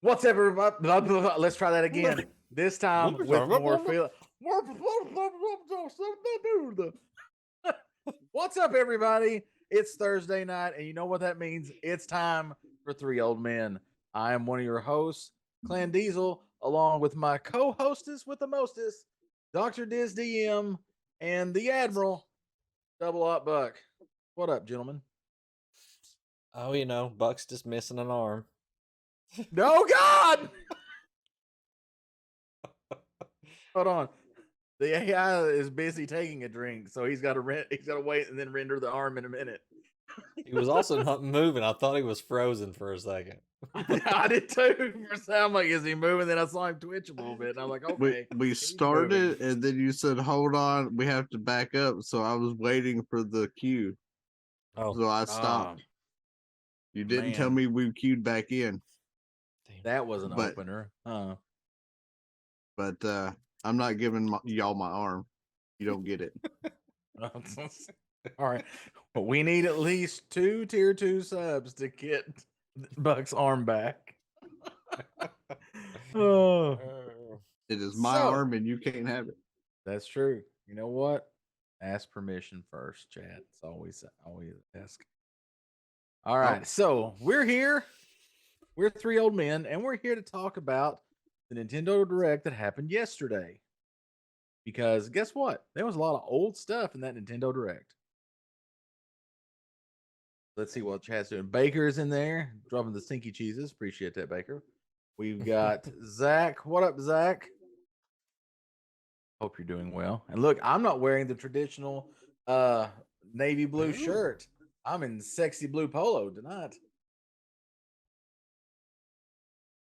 What's everybody? Let's try that again. This time with more feel. What's up, everybody? It's Thursday night, and you know what that means? It's time for Three Old Men. I am one of your hosts, Clan Diesel, along with my co-hostess with the mostest, Dr. Diz DM, and the Admiral, Double Up Buck. What up, gentlemen? Oh, Buck's just missing an arm. No, God! Hold on. The AI is busy taking a drink, so he's got to He's got to wait and then render the arm in a minute. He was also not moving. I thought he was frozen for a second. I did too. For sound like, is he moving? Then I saw him twitch a little bit, and I'm like, okay, we started, and then you said, "Hold on, we have to back up." So I was waiting for the cue. Oh, so I stopped. You didn't tell me we queued back in. That was an opener, huh? But I'm not giving y'all my arm. You don't get it. All right. Well, we need at least 2 tier 2 subs to get Buck's arm back. Oh. It is my arm and you can't have it. That's true. You know what? Ask permission first, chat. It's always ask. All right. So we're here. We're Three Old Men, and we're here to talk about the Nintendo Direct that happened yesterday. Because guess what? There was a lot of old stuff in that Nintendo Direct. Let's see what chat's doing. Baker's in there, dropping the stinky cheeses. Appreciate that, Baker. We've got Zach. What up, Zach? Hope you're doing well. And look, I'm not wearing the traditional navy blue shirt. I'm in sexy blue polo tonight.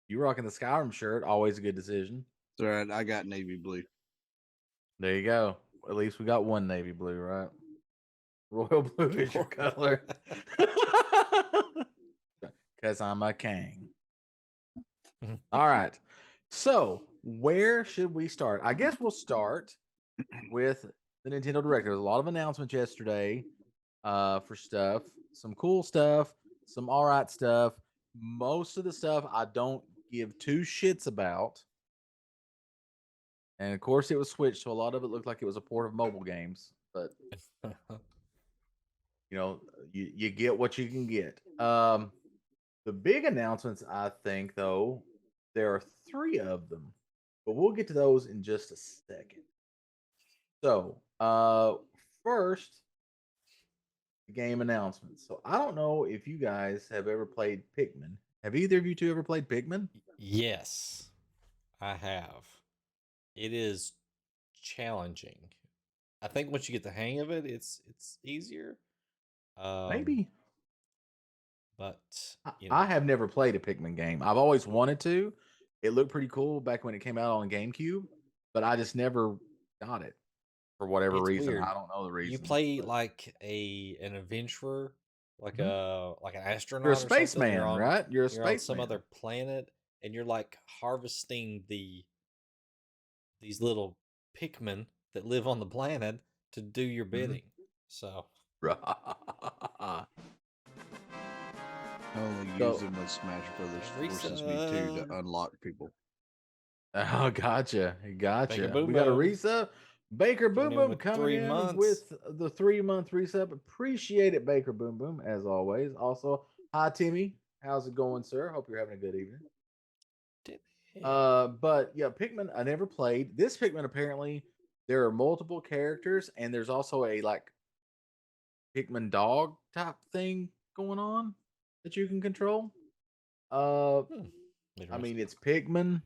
You rocking the Skyrim shirt, always a good decision. That's all right. I got navy blue. There you go. At least we got one navy blue, right? Royal blue is your color. Because I'm a king. All right. So, where should we start? I guess we'll start with the Nintendo Direct. There was a lot of announcements yesterday for stuff. Some cool stuff, some all right stuff. Most of the stuff I don't give two shits about. And of course, it was Switch, so a lot of it looked like it was a port of mobile games. But you know, you get what you can get. The big announcements, I think, though, there are 3 of them, but we'll get to those in just a second. So, first, the game announcements. So, I don't know if you guys have ever played Pikmin. Have either of you two ever played Pikmin? Yes, I have. It is challenging. I think once you get the hang of it, it's easier. Maybe. But I have never played a Pikmin game. I've always wanted to. It looked pretty cool back when it came out on GameCube, but I just never got it for whatever reason. Weird. I don't know the reason. You play like an adventurer, like like an astronaut. You're a spaceman, right? You're a spaceman. On some other planet, and you're like harvesting these little Pikmin that live on the planet to do your bidding. So. Only use them with Smash Brothers Forces V2 to unlock people. Oh, gotcha. We got a resub. Baker Boom Boom coming in with the 3-month resub. Appreciate it, Baker Boom Boom, as always. Also, hi, Timmy. How's it going, sir? Hope you're having a good evening. But yeah, Pikmin, I never played. This Pikmin, apparently, there are multiple characters, and there's also a like Pikmin dog type thing going on that you can control. I mean, it's Pikmin,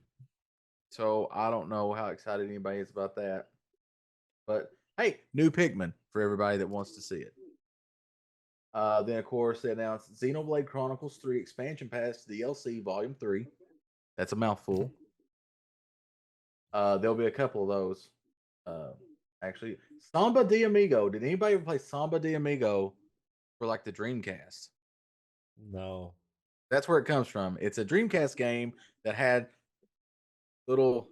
so I don't know how excited anybody is about that. But hey, new Pikmin for everybody that wants to see it. Then, of course, they announced Xenoblade Chronicles 3 Expansion Pass DLC Volume 3. That's a mouthful. There'll be a couple of those. Actually, Samba de Amigo. Did anybody ever play Samba de Amigo for like the Dreamcast? No. That's where it comes from. It's a Dreamcast game that had little,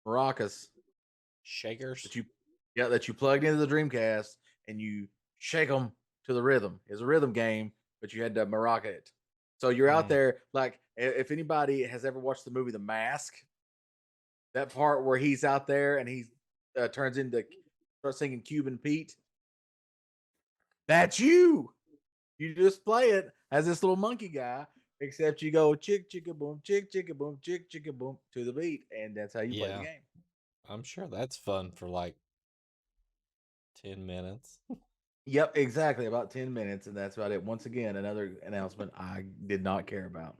maracas, shakers that you plugged into the Dreamcast and you shake them to the rhythm. It's a rhythm game, but you had to maraca it. So you're out Mm. there, like, if anybody has ever watched the movie The Mask, that part where he's out there and he turns into starts singing Cuban Pete. That's you. You just play it as this little monkey guy, except you go chick chicka boom, chick chicka boom, chick chicka boom to the beat, and that's how you play the Yeah, game. I'm sure that's fun for like 10 minutes. Yep, exactly. About 10 minutes, and that's about it. Once again, another announcement I did not care about.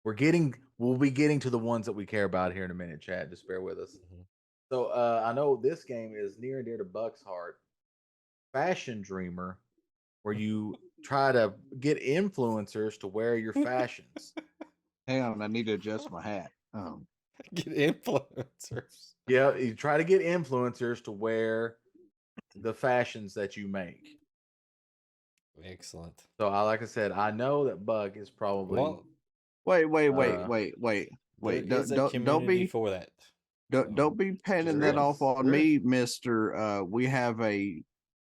We'll be getting to the ones that we care about here in a minute, Chad. Just bear with us. Mhm. So I know this game is near and dear to Buck's heart. Fashion Dreamer, where you try to get influencers to wear your fashions. Hang on, I need to adjust my hat. Get influencers. Yeah, you try to get influencers to wear the fashions that you make. Excellent. So like I said, I know that Buck is probably Well, Wait. there is a Don't community be for that. don't be penning that Sure. off on Sure. me, Mister. We have a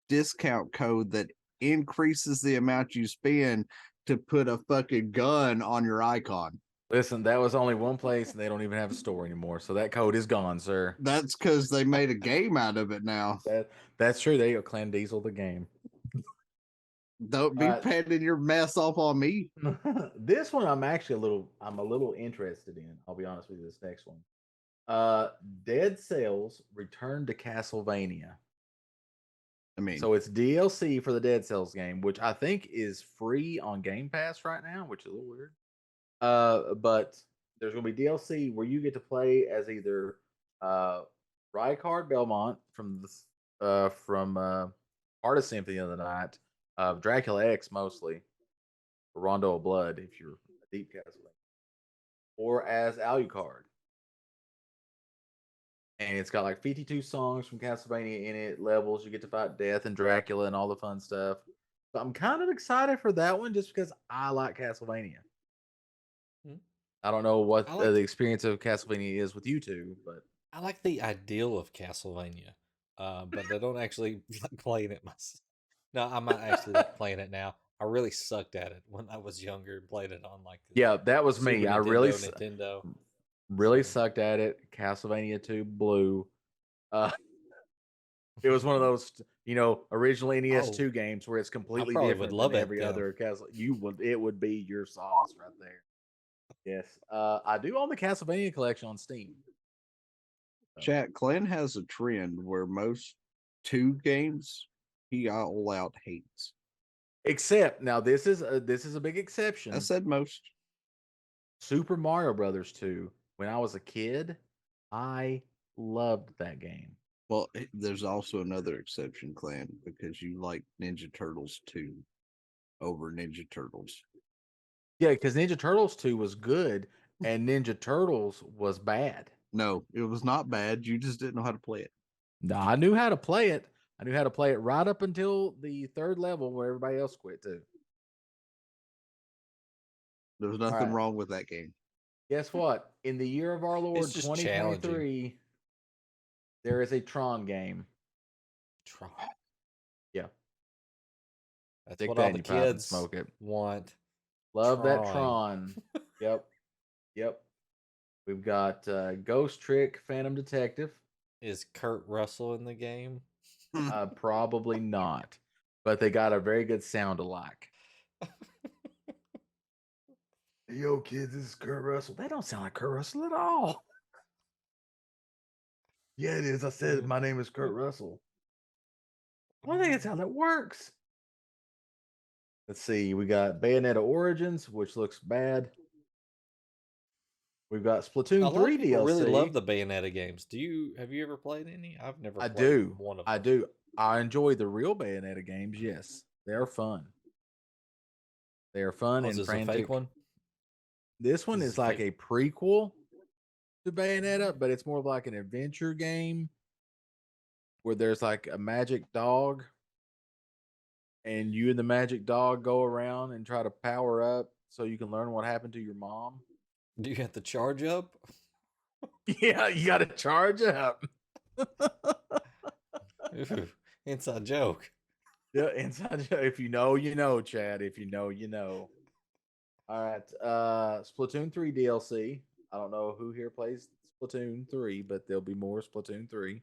discount code that increases the amount you spend to put a fucking gun on your icon. Listen, that was only one place and they don't even have a store anymore. So that code is gone, sir. That's because they made a game out of it now. That's true. There you go, Clan Diesel the game. Don't be penning your mess off on me. This one I'm actually a little interested in. I'll be honest with you, this next one. Dead Cells Return to Castlevania. I mean, So it's DLC for the Dead Cells game, which I think is free on Game Pass right now, which is a little weird. But there's going to be DLC where you get to play as either Rykard Belmont from Art of Symphony of the Night, Dracula X mostly, Rondo of Blood if you're a deep Castlevania, or as Alucard. And it's got like 52 songs from Castlevania in it, levels. You get to fight Death and Dracula and all the fun stuff. So I'm kind of excited for that one just because I like Castlevania. Hmm. I don't know what I like- the experience of Castlevania is with you two, but I like the ideal of Castlevania, but I don't actually like playing it myself. No, I might actually like playing it now. I really sucked at it when I was younger and played it on like the yeah, that was me. Super I Nintendo. really So- sucked at it. Castlevania 2 Blue. It was one of those, original NES 2 games where it's completely probably different would love than it, every yeah. other Castle. It would be your sauce right there. Yes. I do own the Castlevania collection on Steam. Chat, Glenn has a trend where most 2 games he all out hates. Except now this is a big exception. I said most. Super Mario Brothers 2. When I was a kid, I loved that game. Well, there's also another exception, Clan, because you like Ninja Turtles 2 over Ninja Turtles. Yeah, because Ninja Turtles 2 was good and Ninja Turtles was bad. No, it was not bad. You just didn't know how to play it. No, I knew how to play it. I knew how to play it right up until the 3rd level where everybody else quit too. There was nothing wrong with that game. Guess what? In the year of our Lord It's just 2023, there is a Tron game. Tron. Yeah. That's Stick what that all in the your pipe and kids smoke it. want. Love that Tron. Tron. Yep. We've got Ghost Trick, Phantom Detective. Is Kurt Russell in the game? Probably not, but they got a very good sound alike. Yo, kids, this is Kurt Russell. They don't sound like Kurt Russell at all. Yeah, it is. I said my name is Kurt Russell. I think that's how that works. Let's see. We got Bayonetta Origins, which looks bad. We've got A Splatoon lot 3 of people DLC. really love the Bayonetta games. Have you ever played any? I've never I played do. one of them. I do. I enjoy the real Bayonetta games. Yes, they are fun. They are fun Oh, and is this a frantic. fake one? This one This is is like fake. a prequel to Bayonetta, but it's more of like an adventure game where there's like a magic dog, and you and the magic dog go around and try to power up so you can learn what happened to your mom. Do you have to charge up? Yeah, you got to charge up. Ooh, inside joke. Yeah, inside joke. If you know, you know, Chad. If you know, you know. All right. Splatoon 3 DLC. I don't know who here plays Splatoon 3, but there'll be more Splatoon 3.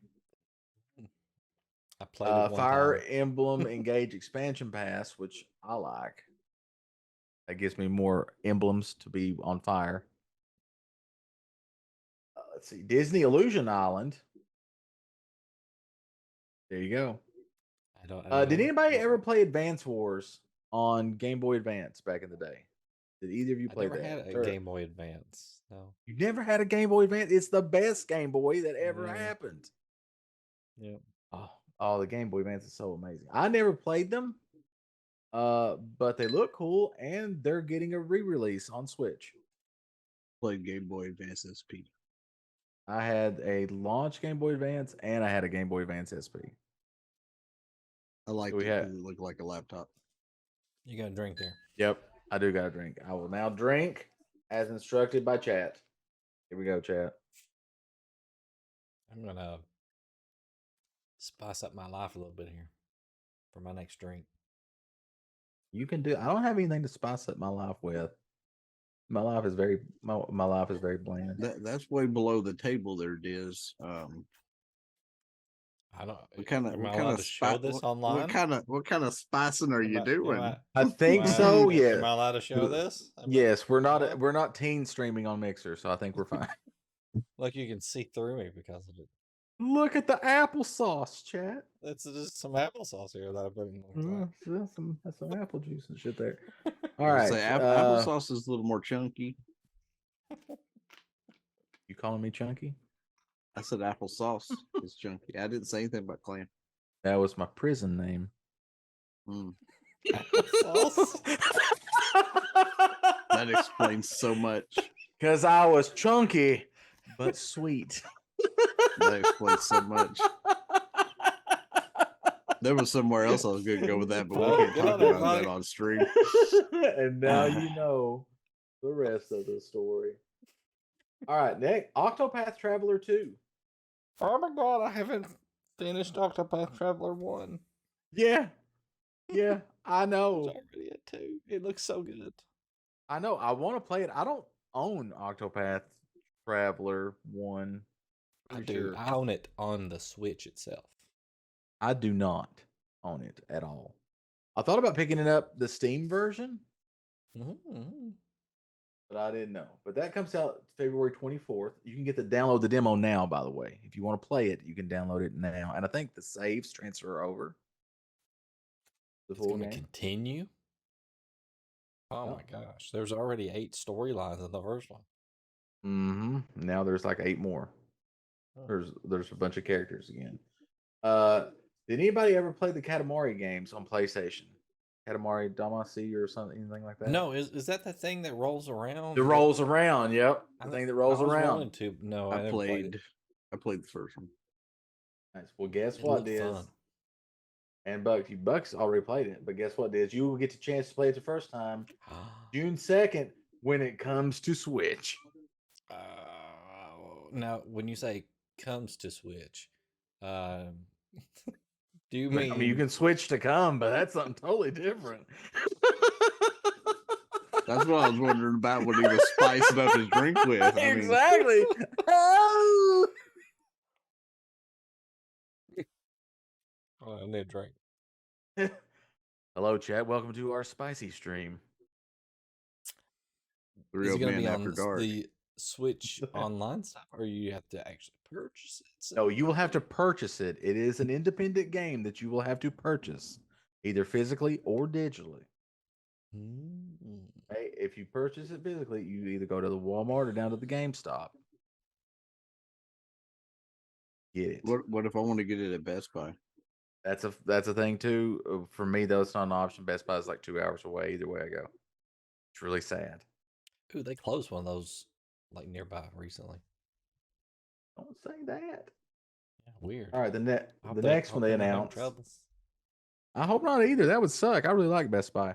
I played it one Fire time. Emblem Engage Expansion Pass, which I like. That gives me more emblems to be on fire. Let's see. Disney Illusion Island. There you go. I don't. Did anybody ever play Advance Wars on Game Boy Advance back in the day? Did either of you I play never that? had a Or- Game Boy Advance. No. You never had a Game Boy Advance? It's the best Game Boy that ever Yeah. happened. Yeah. Oh, the Game Boy Advance is so amazing. I never played them, but they look cool, and they're getting a re-release on Switch. Played Game Boy Advance SP. I had a launch Game Boy Advance, and I had a Game Boy Advance SP. I like We it had- 'cause it looked like a laptop. You got a drink there. Yep, I do got a drink. I will now drink as instructed by chat. Here we go, chat. I'm gonna spice up my life a little bit here for my next drink. You can do. I don't have anything to spice up my life with. My life is very bland. That's way below the table there, Diz. I don't. What kind of Am I what kind allowed of to show this online? What kind of spicing are you doing? I think am I- so. Yeah. Am I allowed to show this? Yes, we're not. allowed? We're not teen streaming on Mixer, so I think we're fine. Look, you can see through me because of it. Look at the applesauce, chat. That's just some applesauce here that I put in. the That's some apple juice and shit there. All I would right. say applesauce is a little more chunky. You calling me chunky? I said applesauce is chunky. I didn't say anything about clam. That was my prison name. Mm, Applesauce? that explains so much. Because I was chunky but sweet. That explains so much. There was somewhere else I was going to go with that, but we Well, can't get talk on it, about buddy. that on stream. And now you know the rest of the story. All right, next Octopath Traveler 2. Oh my god, I haven't finished Octopath Traveler 1. Yeah. Yeah, I It's know. already at 2. It looks so good. I know. I want to play it. I don't own Octopath Traveler 1. I Pretty do. sure. I own it on the Switch itself. I do not own it at all. I thought about picking it up the Steam version, Mm-hmm. but I didn't know. But that comes out February 24th. You can get download the demo now, by the way. If you want to play it, you can download it now. And I think the saves transfer over the It's full going to game. continue. Oh Yep. my gosh. There's already 8 storylines in the first one. Mm-hmm. Now there's like 8 more. Oh. There's a bunch of characters again. Did anybody ever play the Katamari games on PlayStation? Katamari Damacy or something, anything like that? No, is that the thing that rolls around? It rolls around. Yep, the I- thing that rolls I was around. wanting to. No, I never played it. played the first one. Nice. Well, guess It what, looked Diz? fun. And Buck's already played it, but guess what, Diz? You will get the chance to play it the first time, June 2nd, when it comes to Switch. Now, when you say comes to Switch, do you mean? I mean, you can switch to come, but that's something totally different. That's what I was wondering about when he was spicing up his drink with. I mean, Exactly. Oh! Oh, I need a drink. Hello, chat. Welcome to our spicy stream. The Is Real it going to Man be After on Dark. the Switch online stuff, or you have to actually purchase it? No, you will have to purchase it. It is an independent game that you will have to purchase, either physically or digitally. Mm. Hey, if you purchase it physically, you either go to the Walmart or down to the GameStop. Get it. What if I want to get it at Best Buy? That's a thing too. For me, though, it's not an option. Best Buy is like 2 hours away. Either way I go, it's really sad. Ooh, they closed one of those like nearby recently. Don't say that. Yeah, weird. All right, the Hope next hope one they they're not having announced. troubles. I hope not either. That would suck. I really like Best Buy.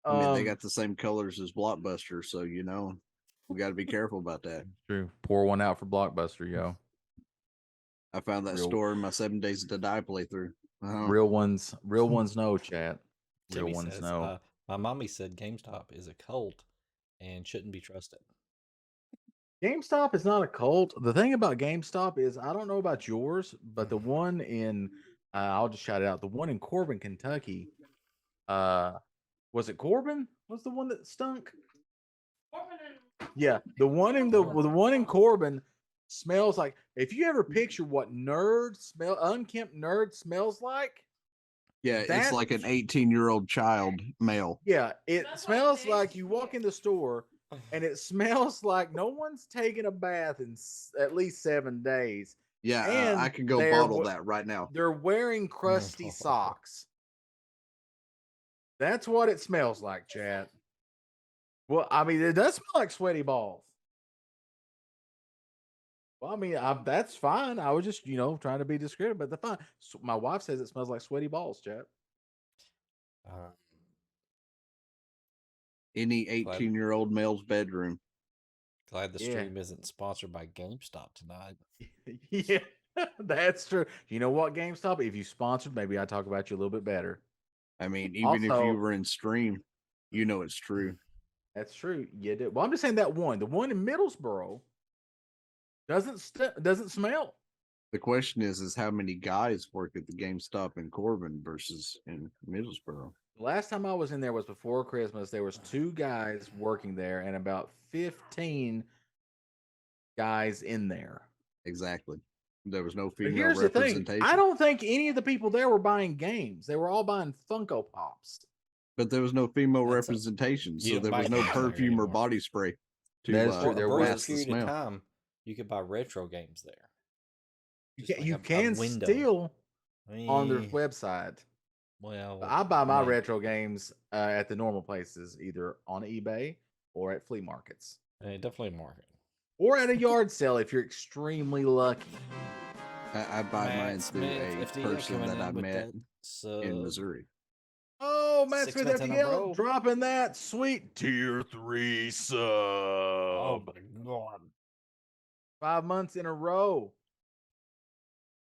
I mean, they got the same colors as Blockbuster, so we got to be careful about that. true. Pour one out for Blockbuster, yo. I found that Real- store in my 7 Days to Die playthrough. Real ones know, chat. Real Timmy ones says, know. my mommy said GameStop is a cult. and shouldn't be trusted. GameStop is not a cult. The thing about GameStop is I don't know about yours, but the one in I'll just shout it out. The one in Corbin, Kentucky. Was it Corbin? Was the one that stunk? Yeah, the one in the one in Corbin smells like. If you ever picture what unkempt nerd smells like, Yeah, it's That- like an 18-year-old child male. yeah, it smells like you walk in the store and it smells like no one's taken a bath in at least 7 days. Yeah, And I could go they're bottle wa- that right now. They're wearing crusty socks. That's what it smells like, chat. Well, I mean, it does smell like sweaty balls. Well, I mean, that's fine. I was just, trying to be discreet, but that's fine. So my wife says it smells like sweaty balls, chat. Any 18-year-old male's bedroom. Glad the Yeah. stream isn't sponsored by GameStop tonight. Yeah, that's true. You know what, GameStop? If you sponsored, maybe I'd talk about you a little bit better. I mean, even if Also- you were in stream, you know it's true. That's true. You do. Well, I'm just saying the one in Middlesboro doesn't smell. The question is how many guys work at the GameStop in Corbin versus in Middlesboro? The last time I was in there was before Christmas. There was 2 guys working there and about 15 guys in there. Exactly. There was no But female here's the thing. representation. I don't think any of the people there were buying games. They were all buying Funko Pops. But there was no female That's representation, you so don't there buy was no games there perfume or anymore. body spray to That is true. For There a was brief mask the period of smell. time, you could buy retro games there. Just Yeah, like you a can window. still on their Eh, website. Well, But I buy my no. retro games at the normal places, either on eBay or at flea markets. Definitely market. Or at a yard sale if you're extremely lucky. I buy Matt mine through Smith, a FDL person coming that in I with met that sub. in Missouri. Oh, Matt 6 Smith months in a FDL row. dropping that sweet tier 3 sub. Oh my god. 5 months in a row.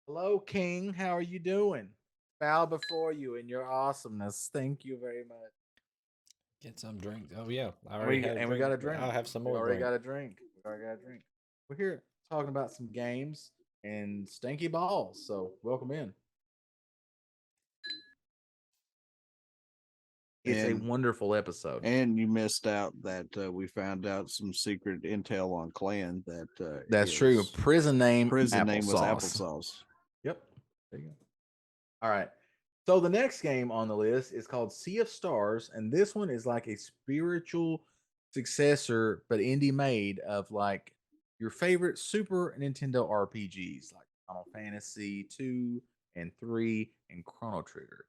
Hello, King. How are you doing? Bow before you in your awesomeness. Thank you very much. Get some drink. Oh yeah, I And already we, had a and drink. we got a but drink. I'll have some We more. already drink. got a drink. We're here talking about some games and stanky balls. So welcome in. It's a And- wonderful episode. And you missed out that we found out some secret intel on Clan that That's true. his Prison name was applesauce. applesauce. Yep. There you go. All right. So the next game on the list is called Sea of Stars, and this one is like a spiritual successor, but indie made of like your favorite Super Nintendo RPGs, like Final Fantasy 2 and 3 and Chrono Trigger.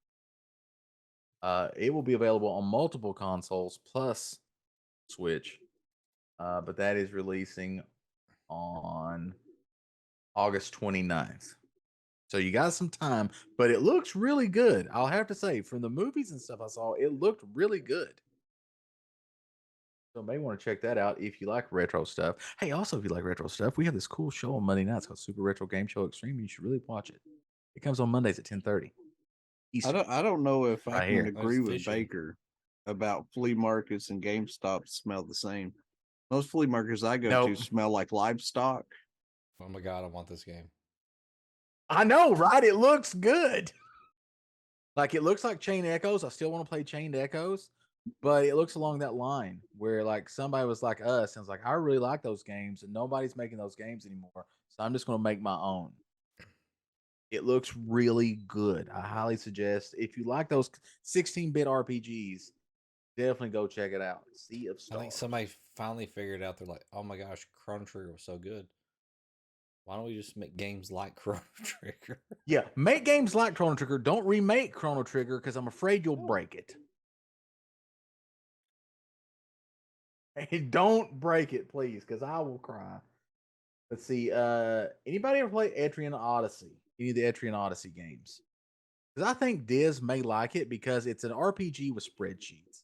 It will be available on multiple consoles plus Switch, but that is releasing on August 29th. So you got some time, but it looks really good. I'll have to say, from the movies and stuff I saw, it looked really good. So maybe want to check that out if you like retro stuff. Hey, also if you like retro stuff, we have this cool show on Monday nights called Super Retro Game Show Extreme. You should really watch it. It comes on Mondays at 10:30. I don't know if I Right can here. agree That's with fishing. Baker about flea markets and GameStop smell the same. Most flea markets I go Nope. to smell like livestock. Oh my god, I want this game. I know, right? It looks good. Like it looks like Chain Echoes. I still want to play Chained Echoes, but it looks along that line where like somebody was like us and was like, I really like those games, and nobody's making those games anymore. So I'm just going to make my own. It looks really good. I highly suggest if you like those 16-bit RPGs, definitely go check it out. Sea of I Stars. think somebody finally figured out. They're like, oh my gosh, Chrono Trigger was so good. Why don't we just make games like Chrono Trigger? Yeah, make games like Chrono Trigger. Don't remake Chrono Trigger because I'm afraid you'll break it. Hey, don't break it, please, because I will cry. Let's see. Anybody ever play Etrian Odyssey? Any of the Etrian Odyssey games? Because I think Diz may like it because it's an RPG with spreadsheets.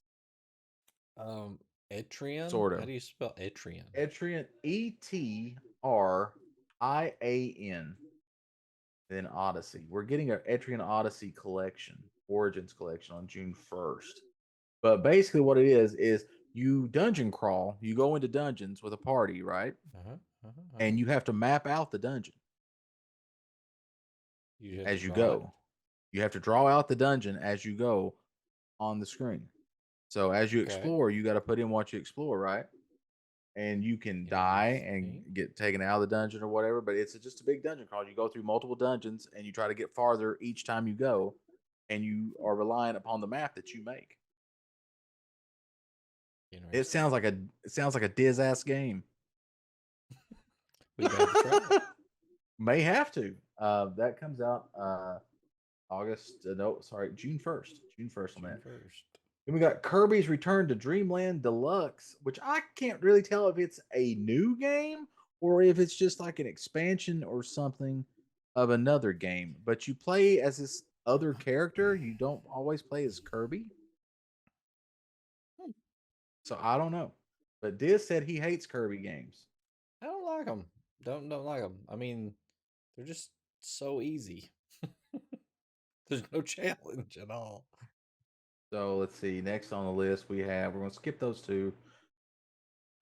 Etrian? Sort of. How do you spell Etrian? Etrian, ETRIAN. Then Odyssey. We're getting an Etrian Odyssey collection, Origins collection on June 1st. But basically, what it is you dungeon crawl. You go into dungeons with a party, right? And you have to map out the dungeon as you go. You have to draw out the dungeon as you go on the screen. So as you explore, you got to put in what you explore, right? And you can die and get taken out of the dungeon or whatever, but it's just a big dungeon crawl. You go through multiple dungeons and you try to get farther each time you go, and you are reliant upon the map that you make. It sounds like a Diz ass game. We got the trailer. May have to. That comes out June 1st. June 1st on that. Then we got Kirby's Return to Dreamland Deluxe, which I can't really tell if it's a new game or if it's just like an expansion or something of another game. But you play as this other character. You don't always play as Kirby. So I don't know. But Diz said he hates Kirby games. I don't like them. Don't like them. I mean, they're just so easy. There's no challenge at all. So let's see. Next on the list we're going to skip those two.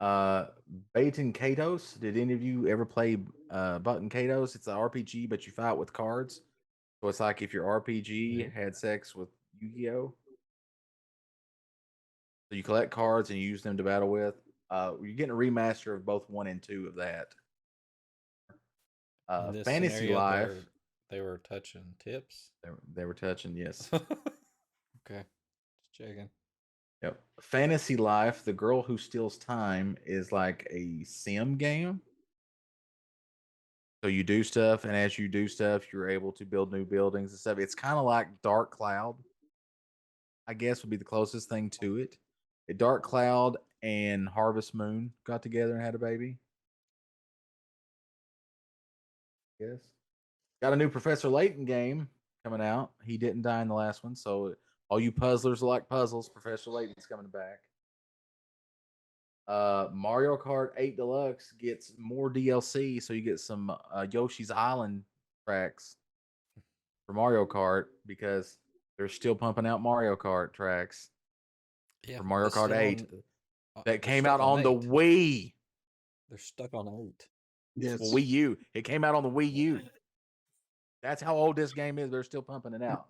Baten Kaitos. Did any of you ever play Baten Kaitos? It's an RPG, but you fight with cards. So it's like if your RPG had sex with Yu-Gi-Oh. So you collect cards and you use them to battle with. You're getting a remaster of both 1 and 2 of that. Fantasy Life. They were touching tips. They were touching, yes. Okay, just checking. Yep. Fantasy Life, The Girl Who Steals Time, is like a sim game. So you do stuff, and as you do stuff, you're able to build new buildings and stuff. It's kind of like Dark Cloud, I guess would be the closest thing to it. Dark Cloud and Harvest Moon got together and had a baby. Yes. Got a new Professor Layton game coming out. He didn't die in the last one, so all you puzzlers who like puzzles, Professor Layton's coming back. Mario Kart 8 Deluxe gets more DLC, so you get some Yoshi's Island tracks for Mario Kart because they're still pumping out Mario Kart tracks for Mario Kart 8 that came out on the Wii. They're stuck on 8. Yes. Well, Wii U. It came out on the Wii U. That's how old this game is. They're still pumping it out.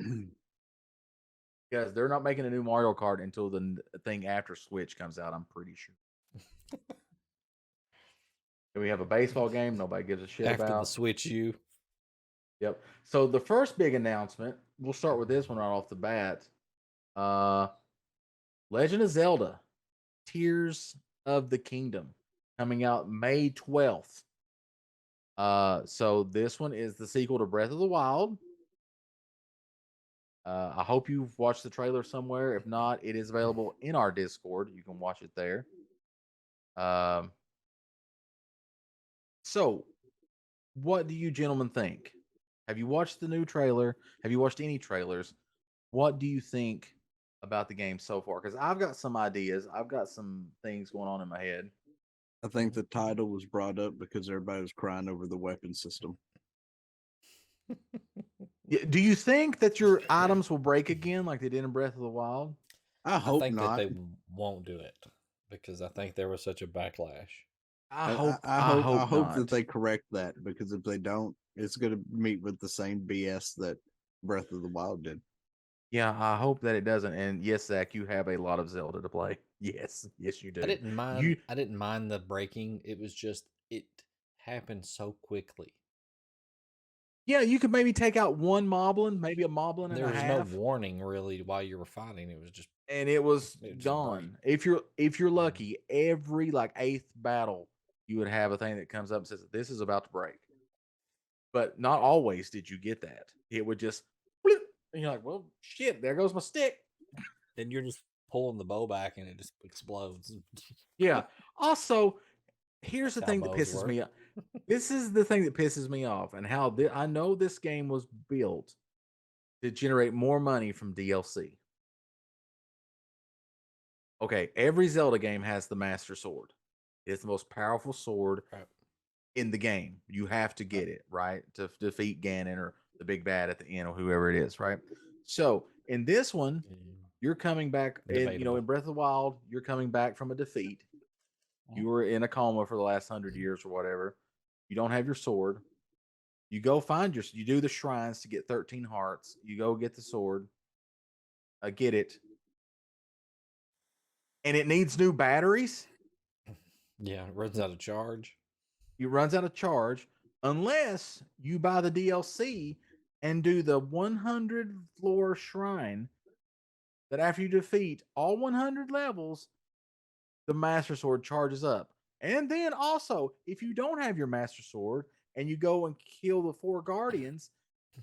Because they're not making a new Mario Kart until the thing after Switch comes out, I'm pretty sure. We have a baseball game nobody gives a shit about. After the Switch U. Yep. So the first big announcement, we'll start with this one right off the bat. Legend of Zelda, Tears of the Kingdom, coming out May 12th. So this one is the sequel to Breath of the Wild. I hope you've watched the trailer somewhere. If not, it is available in our Discord. You can watch it there. So, what do you gentlemen think? Have you watched the new trailer? Have you watched any trailers? What do you think about the game so far? Because I've got some ideas. I've got some things going on in my head. I think the title was brought up because everybody was crying over the weapon system. Do you think that your items will break again like they did in Breath of the Wild? I hope think not. that they won't do it because I think there was such a backlash. I hope that they correct that, because if they don't, it's going to meet with the same BS that Breath of the Wild did. Yeah, I hope that it doesn't. And yes, Zach, you have a lot of Zelda to play. Yes, you do. I didn't mind. I didn't mind the breaking. It was just it happened so quickly. Yeah, you could maybe take out one moblin, maybe a moblin and a half. There was no warning really while you were fighting. It was just it was gone. If you're lucky, every like 8th battle, you would have a thing that comes up and says this is about to break. But not always did you get that. It would just bloop, and you're like, well, shit, there goes my stick. Then you're just pulling the bow back and it just explodes. Yeah. Also, here's the thing that pisses me off. This is the thing that pisses me off, and how I know this game was built to generate more money from DLC. Okay, every Zelda game has the Master Sword. It's the most powerful sword in the game. You have to get it, right? To defeat Ganon or the big bad at the end or whoever it is, right? So, in this one, you're coming back, and Debatable. in Breath of the Wild, you're coming back from a defeat. You were in a coma for the last 100 years or whatever. You don't have your sword. You go you do the shrines to get 13 hearts. You go get the sword. Get it. And it needs new batteries. Yeah, it runs out of charge. It runs out of charge unless you buy the DLC and do the 100 floor shrine that after you defeat all 100 levels, the Master Sword charges up. And then also, if you don't have your Master Sword and you go and kill the 4 Guardians,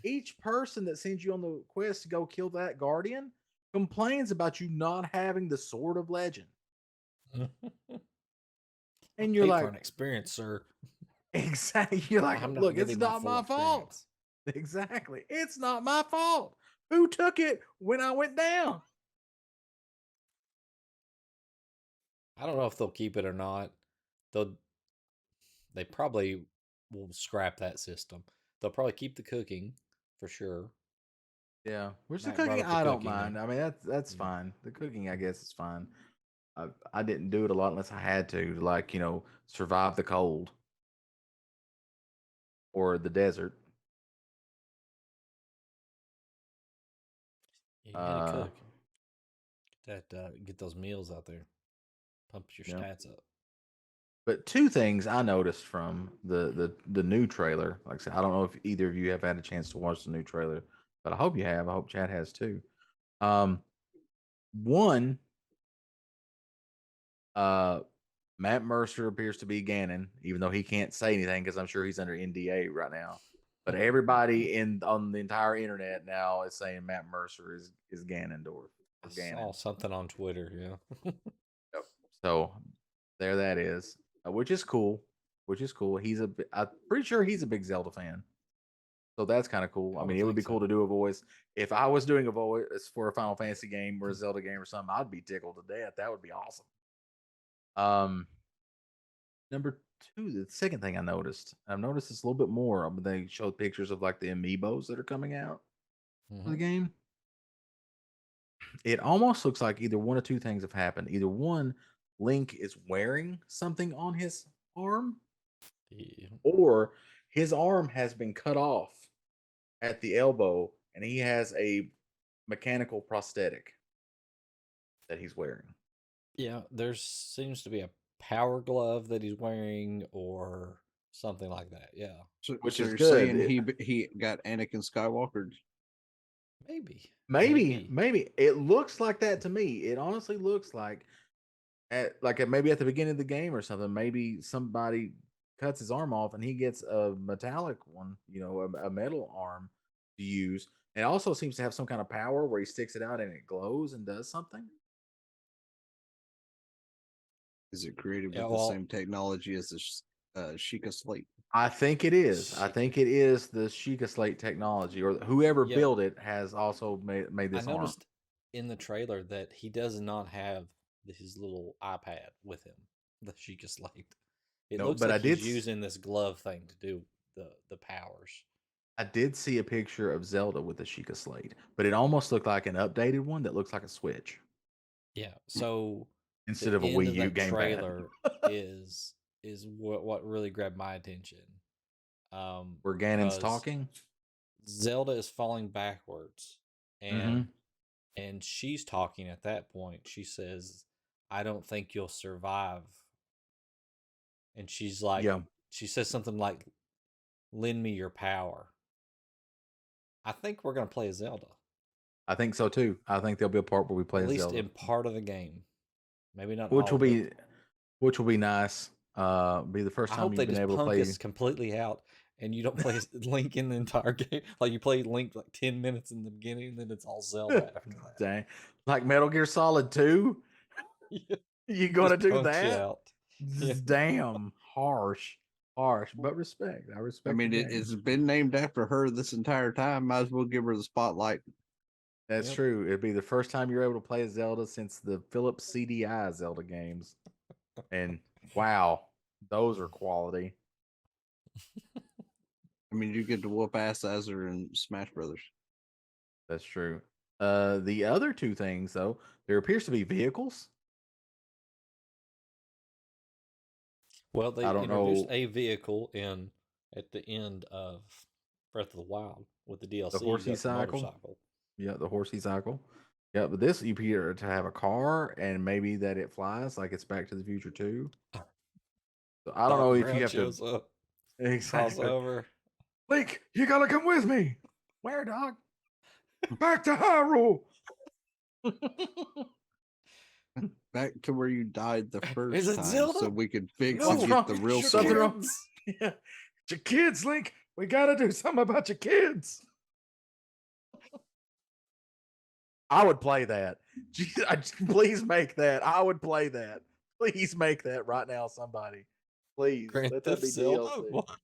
each person that sends you on the quest to go kill that Guardian complains about you not having the Sword of Legend. And you're Pay like, for an experience, sir. exactly. You're like, I'm not look, it's getting my not full my fault. experience. Exactly. It's not my fault. Who took it when I went down? I don't know if they'll keep it or not. They probably will scrap that system. They'll probably keep the cooking for sure. Yeah, which the Matt brought cooking up the I don't cooking, mind. and I mean that's yeah. fine. The cooking I guess is fine. I didn't do it a lot unless I had to, like survive the cold or the desert. You gotta Uh, cook. Get those meals out there. Pump your yeah. stats up. But 2 things I noticed from the new trailer. Like I said, I don't know if either of you have had a chance to watch the new trailer, but I hope you have. I hope Chad has too. One, Matt Mercer appears to be Ganon, even though he can't say anything because I'm sure he's under NDA right now. But everybody on the entire internet now is saying Matt Mercer is Ganondorf. I Ganon. saw something on Twitter. Yeah. Yep. So there that is, which is cool. I'm pretty sure he's a big Zelda fan. So that's kind of cool. I mean, it would be cool to do a voice. If I was doing a voice for a Final Fantasy game or a Zelda game or something, I'd be tickled to death. That would be awesome. Number 2, the second thing I've noticed this a little bit more. They showed pictures of like the amiibos that are coming out for the game. It almost looks like either one or 2 things have happened. Either one, Link is wearing something on his arm, Yeah. or his arm has been cut off at the elbow and he has a mechanical prosthetic that he's wearing. Yeah, there seems to be a power glove that he's wearing or something like that. Yeah. So, Which so is you're good. saying he got Anakin Skywalker? Maybe it looks like that to me. It honestly looks like maybe at the beginning of the game or something. Maybe somebody cuts his arm off and he gets a metallic one, a metal arm to use. It also seems to have some kind of power where he sticks it out and it glows and does something. Is it created Yeah, with the same technology as the Sheikah Slate? I think it is. I think it is the Sheikah Slate technology, or whoever Yeah. built it has also made this I arm. noticed in the trailer that he does not have his little iPad with him, the Sheikah Slate. It No, looks but like I did he's using this glove thing to do the powers. I did see a picture of Zelda with the Sheikah Slate, but it almost looked like an updated one that looks like a Switch Yeah, so instead the of a end Wii of U that gamepad. trailer is what really grabbed my attention. Where Ganon's because talking. Zelda is falling backwards, Mhm. and she's talking at that point. She says, "I don't think you'll survive." And she's like, Yeah, she says something like, "Lend me your power." I think we're gonna play as Zelda, I think so too. I think there'll be a part where we play at as least Zelda, in part of the game. Maybe not which all will of it. be nice. Be the first I time hope they you've been just able to punk play. us completely out, and you don't play as Link in the entire game. Like you play Link like 10 minutes in the beginning, and then it's all Zelda after that. Dang, like Metal Gear Solid 2. Yeah, You gonna just do punks you that? out. Yeah. Damn, harsh, but respect. I respect. I mean, the game. it's been named after her this entire time. Might as well give her the spotlight. That's Yep. true. It'd be the first time you're able to play as Zelda since the Philips CDI Zelda games. And wow, those are quality. I mean, you get to whoop ass as her in Smash Brothers. That's true. The other two things, though, there appears to be vehicles. Well, they I don't introduced know a vehicle at the end of Breath of the Wild with the DLC. the You horsey got the cycle. motorcycle. Yeah, the horsey cycle. Yeah, but this you appear to have a car and maybe that it flies like it's Back to the Future too. So I don't Doc know if Brown you have to shows up, exactly. crossover. Link, you gotta come with me. Where, dog? Back to Hyrule. Back to where you died the first Is it time, Zelda? so we could fix What's and wrong? get the real Something story. wrong. Yeah, your kids, Link. We gotta do something about your kids. I would play that. Please make that. I would play that. Please make that right now, somebody. Please Grand let that Theft be Zelda? DLC. What?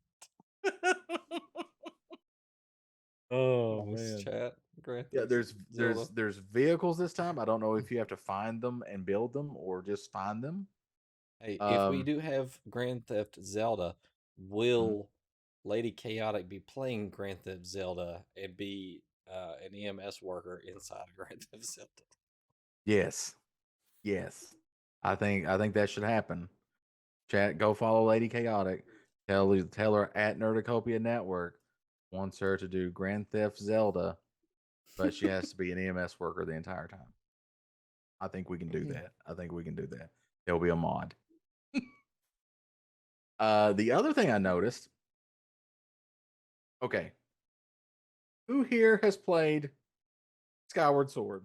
Oh Nice man. chat. Grand Yeah, Theft Zelda. there's vehicles this time. I don't know if you have to find them and build them or just find them. Hey, if we Um, do have Grand Theft Zelda, will Lady Chaotic be playing Grand Theft Zelda and be an EMS worker inside of Grand Theft Zelda? yes, yes. I think that should happen. Chat, go follow Lady Chaotic. Tell her at Nerdacopia Network wants her to do Grand Theft Zelda, but she has to be an EMS worker the entire time. I think we can do that. I think we can do that. There'll be a mod. The other thing I noticed. Okay, who here has played Skyward Sword?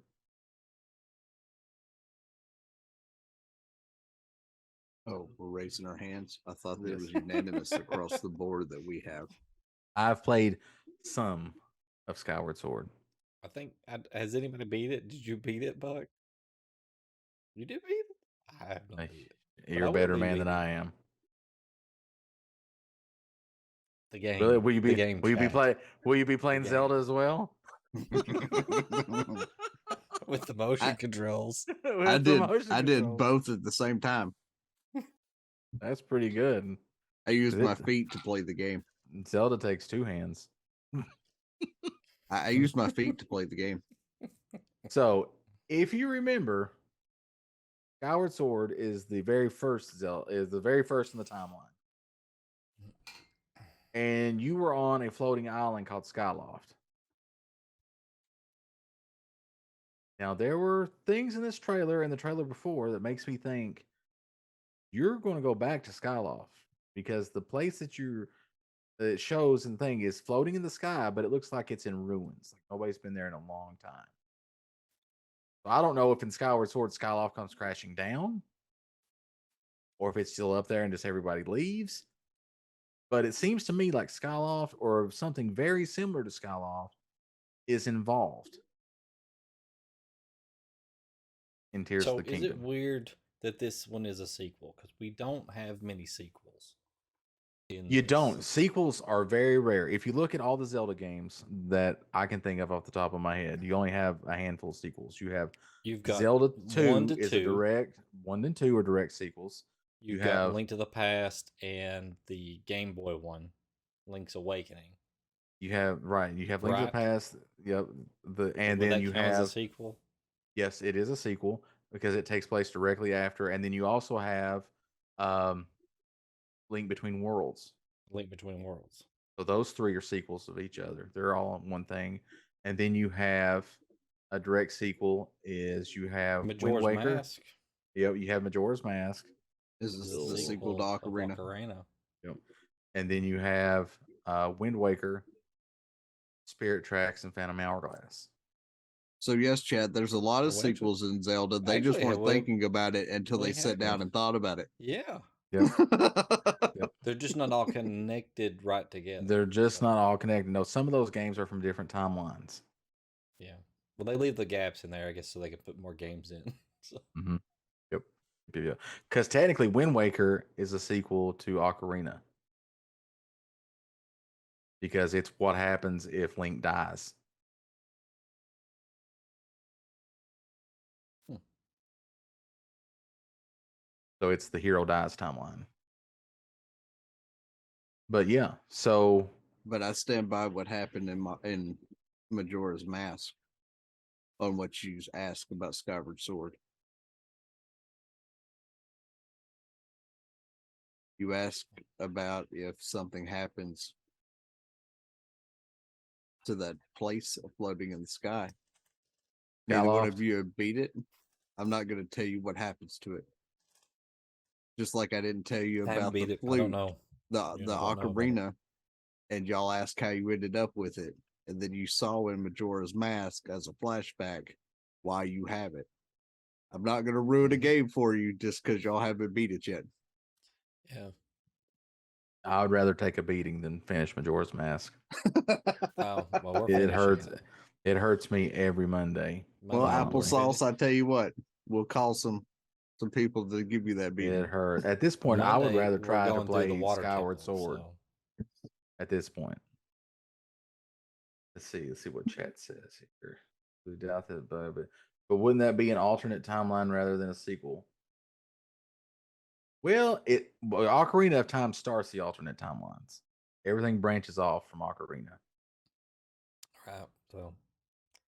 Oh, we're raising our hands. I thought that Yes. it was unanimous across the board that we have. I've played some of Skyward Sword. I think, has anybody beat it? Did you beat it, Buck? You did beat it? I have not beat it. But You're I a will better be man than beating I am. the game. Will, will you be the game will you be chat play will you be playing game. Zelda as well? with the motion controls. I did both at the same time. That's pretty good. I used my feet to play the game. Zelda takes two hands. I used my feet to play the game. So, if you remember, Skyward Sword is the very first Zelda, is the very first in the timeline. And you were on a floating island called Skyloft. Now, there were things in this trailer and the trailer before that makes me think you're going to go back to Skyloft because the place that it shows and thing is floating in the sky, but it looks like it's in ruins. Like nobody's been there in a long time. So I don't know if in Skyward Sword Skyloft comes crashing down, or if it's still up there and just everybody leaves. But it seems to me like Skyloft or something very similar to Skyloft is involved in Tears of the Kingdom. Is it weird that this one is a sequel? Because we don't have many sequels. You don't. Sequels are very rare. If you look at all the Zelda games that I can think of off the top of my head, you only have a handful of sequels. You've got Zelda 2 is a direct 1 and 2 are direct sequels. You have Link to the Past and the Game Boy one, Link's Awakening. You have Link to the Past. Yep. And then you have a sequel. Yes, it is a sequel because it takes place directly after, and then you also have Link Between Worlds. Link Between Worlds. So those three are sequels of each other. They're all one thing. And then you have a direct sequel is you have Majora's Wind Waker. Mask. Yep, you have Majora's Mask. This is the sequel to Ocarina. Yep. And then you have Wind Waker, Spirit Tracks, and Phantom Hourglass. So yes, Chad, there's a lot of sequels in Zelda. They just weren't thinking about it until they sat down and thought about it. Yeah. Yep. Yep. They're just not all connected right together. They're just not all connected. No, some of those games are from different timelines. Yeah. Well, they leave the gaps in there, I guess, so they can put more games in. So. Mm-hmm. Yep. Because technically, Wind Waker is a sequel to Ocarina. Because it's what happens if Link dies. So it's the hero dies timeline. But yeah, so. But I stand by what happened in Majora's Mask. on what you asked about Skyward Sword. You asked about if something happens to that place floating in the sky. Neither one of Skyloft? you have beat it. I'm not going to tell you what happens to it. Just like I didn't tell you I haven't about beat the it. I flute, don't know. the I don't know about it. ocarina, and y'all asked how you ended up with it, and then you saw in Majora's Mask as a flashback why you have it. I'm not going to ruin a game for you just because y'all haven't beat it yet. Yeah. I would rather take a beating than finish Majora's Mask. Oh, well, we're It finishing hurts. it. It hurts me every Monday. Well, Monday, we're applesauce, finished. I tell you what, we'll call some people to give you that beating. It hurts. At this point, I would Monday, rather we're try to going through the play water Skyward temple, Sword. so At this point, let's see what chat says here. We doubt that, but wouldn't that be an alternate timeline rather than a sequel? Well, Ocarina of Time starts the alternate timelines. Everything branches off from Ocarina. right. So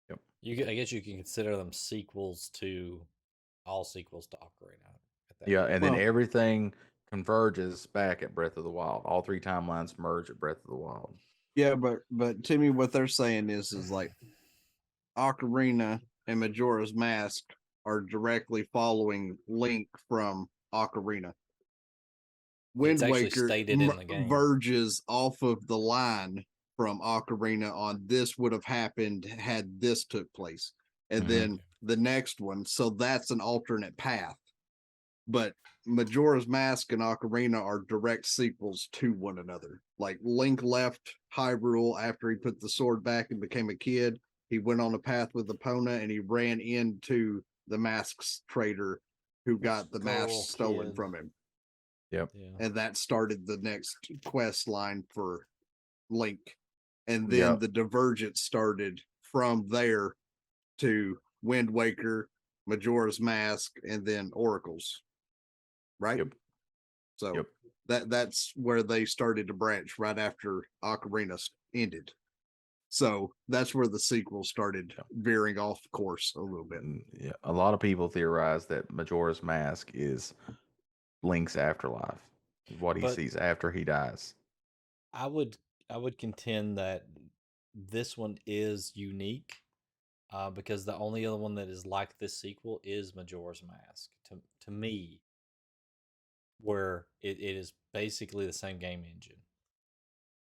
Yep. I guess you can consider them sequels to all sequels to Ocarina. At that Yeah, point. and then Well- everything converges back at Breath of the Wild. All three timelines merge at Breath of the Wild. Yeah, but Timmy, what they're saying is like Ocarina and Majora's Mask are directly following Link from Ocarina. Wind It's actually Waker stated in the game. verges off of the line from Ocarina on this would have happened had this took place. And Mhm. then the next one, so that's an alternate path. But Majora's Mask and Ocarina are direct sequels to one another. Like Link left Hyrule after he put the sword back and became a kid. He went on a path with Epona and he ran into the masks trader who got the mask Skull stolen Kid. from him. Yeah. And that started the next quest line for Link. And then Yep. the divergence started from there to Wind Waker, Majora's Mask, and then Oracles. Right? Yep. So Yep. that's where they started to branch right after Ocarina ended. So that's where the sequel started veering off course a little bit. Yeah, a lot of people theorize that Majora's Mask is Link's afterlife, what he But- sees after he dies. I would contend that this one is unique because the only other one that is like this sequel is Majora's Mask to me, where it is basically the same game engine.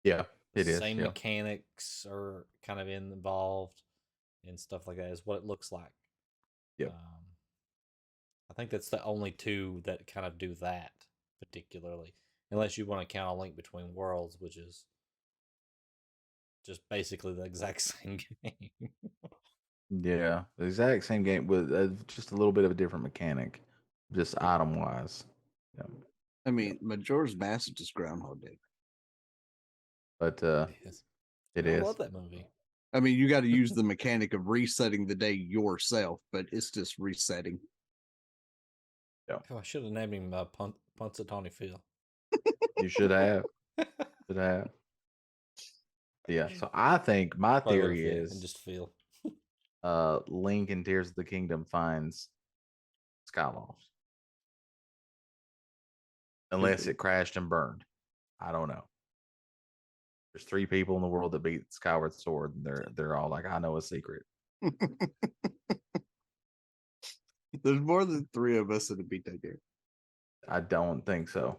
Yeah, it is. Same Yeah. mechanics are kind of involved and stuff like that is what it looks like. Yep. I think that's the only two that kind of do that particularly, unless you want to count A Link Between Worlds, which is just basically the exact same game. Yeah, the exact same game with just a little bit of a different mechanic, just item wise. Yeah. I mean, Majora's Mask is just Groundhog Day. But Yes. it I is. love that movie. I mean, you got to use the mechanic of resetting the day yourself, but it's just resetting. Oh, I should have named him Punxsutawney Phil. You should have. Should have. Yeah. So I think my Probably would've theory Phil, is and just Phil. Link in Tears of the Kingdom finds Skyloft. Unless it crashed and burned. I don't know. There's 3 people in the world that beat Skyward Sword, and they're all like, I know a secret. There's more than 3 of us that have beat that game. I don't think so.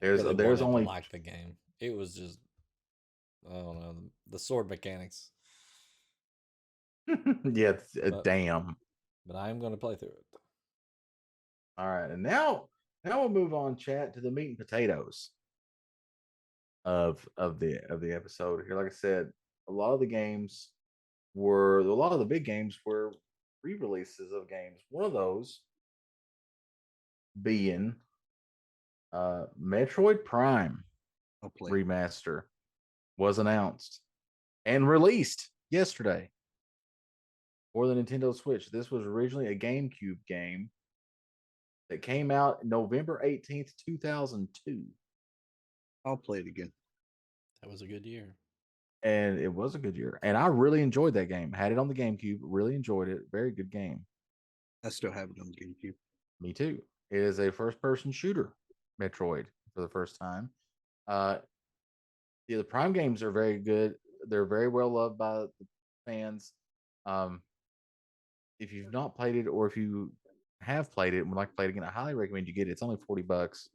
I really There's wanted only to like the game. It was just, I don't know, the sword mechanics. yeah, But- damn. But I am going to play through it. All right, and now we'll move on, chat, to the meat and potatoes of the episode here. Like I said, a lot of the big games were re-releases of games. One of those being Metroid Prime I'll play. remaster was announced and released yesterday for the Nintendo Switch. This was originally a GameCube game that came out November 18th, 2002. I'll play it again. That was a good year. and it was a good year. And I really enjoyed that game. Had it on the GameCube. Really enjoyed it. Very good game. I still have it on the GameCube. Me too. It is a first-person shooter, Metroid, for the first time. Yeah, the Prime games are very good. They're very well loved by the fans. Um, if you've not played it, or if you have played it and would like to play it again, I highly recommend you get it. It's only $40.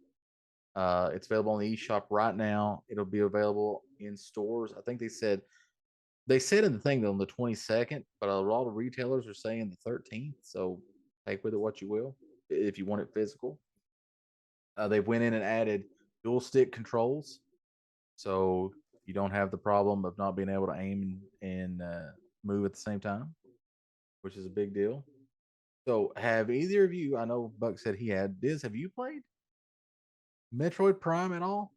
It's available on the eShop right now. It'll be available in stores. I think they said in the thing that on the 22nd, but a lot of retailers are saying the 13th. So take with it what you will if you want it physical. They went in and added dual stick controls, so you don't have the problem of not being able to aim and move at the same time, which is a big deal. So, have either of you? I know Buck said he had. Diz, have you played Metroid Prime at all?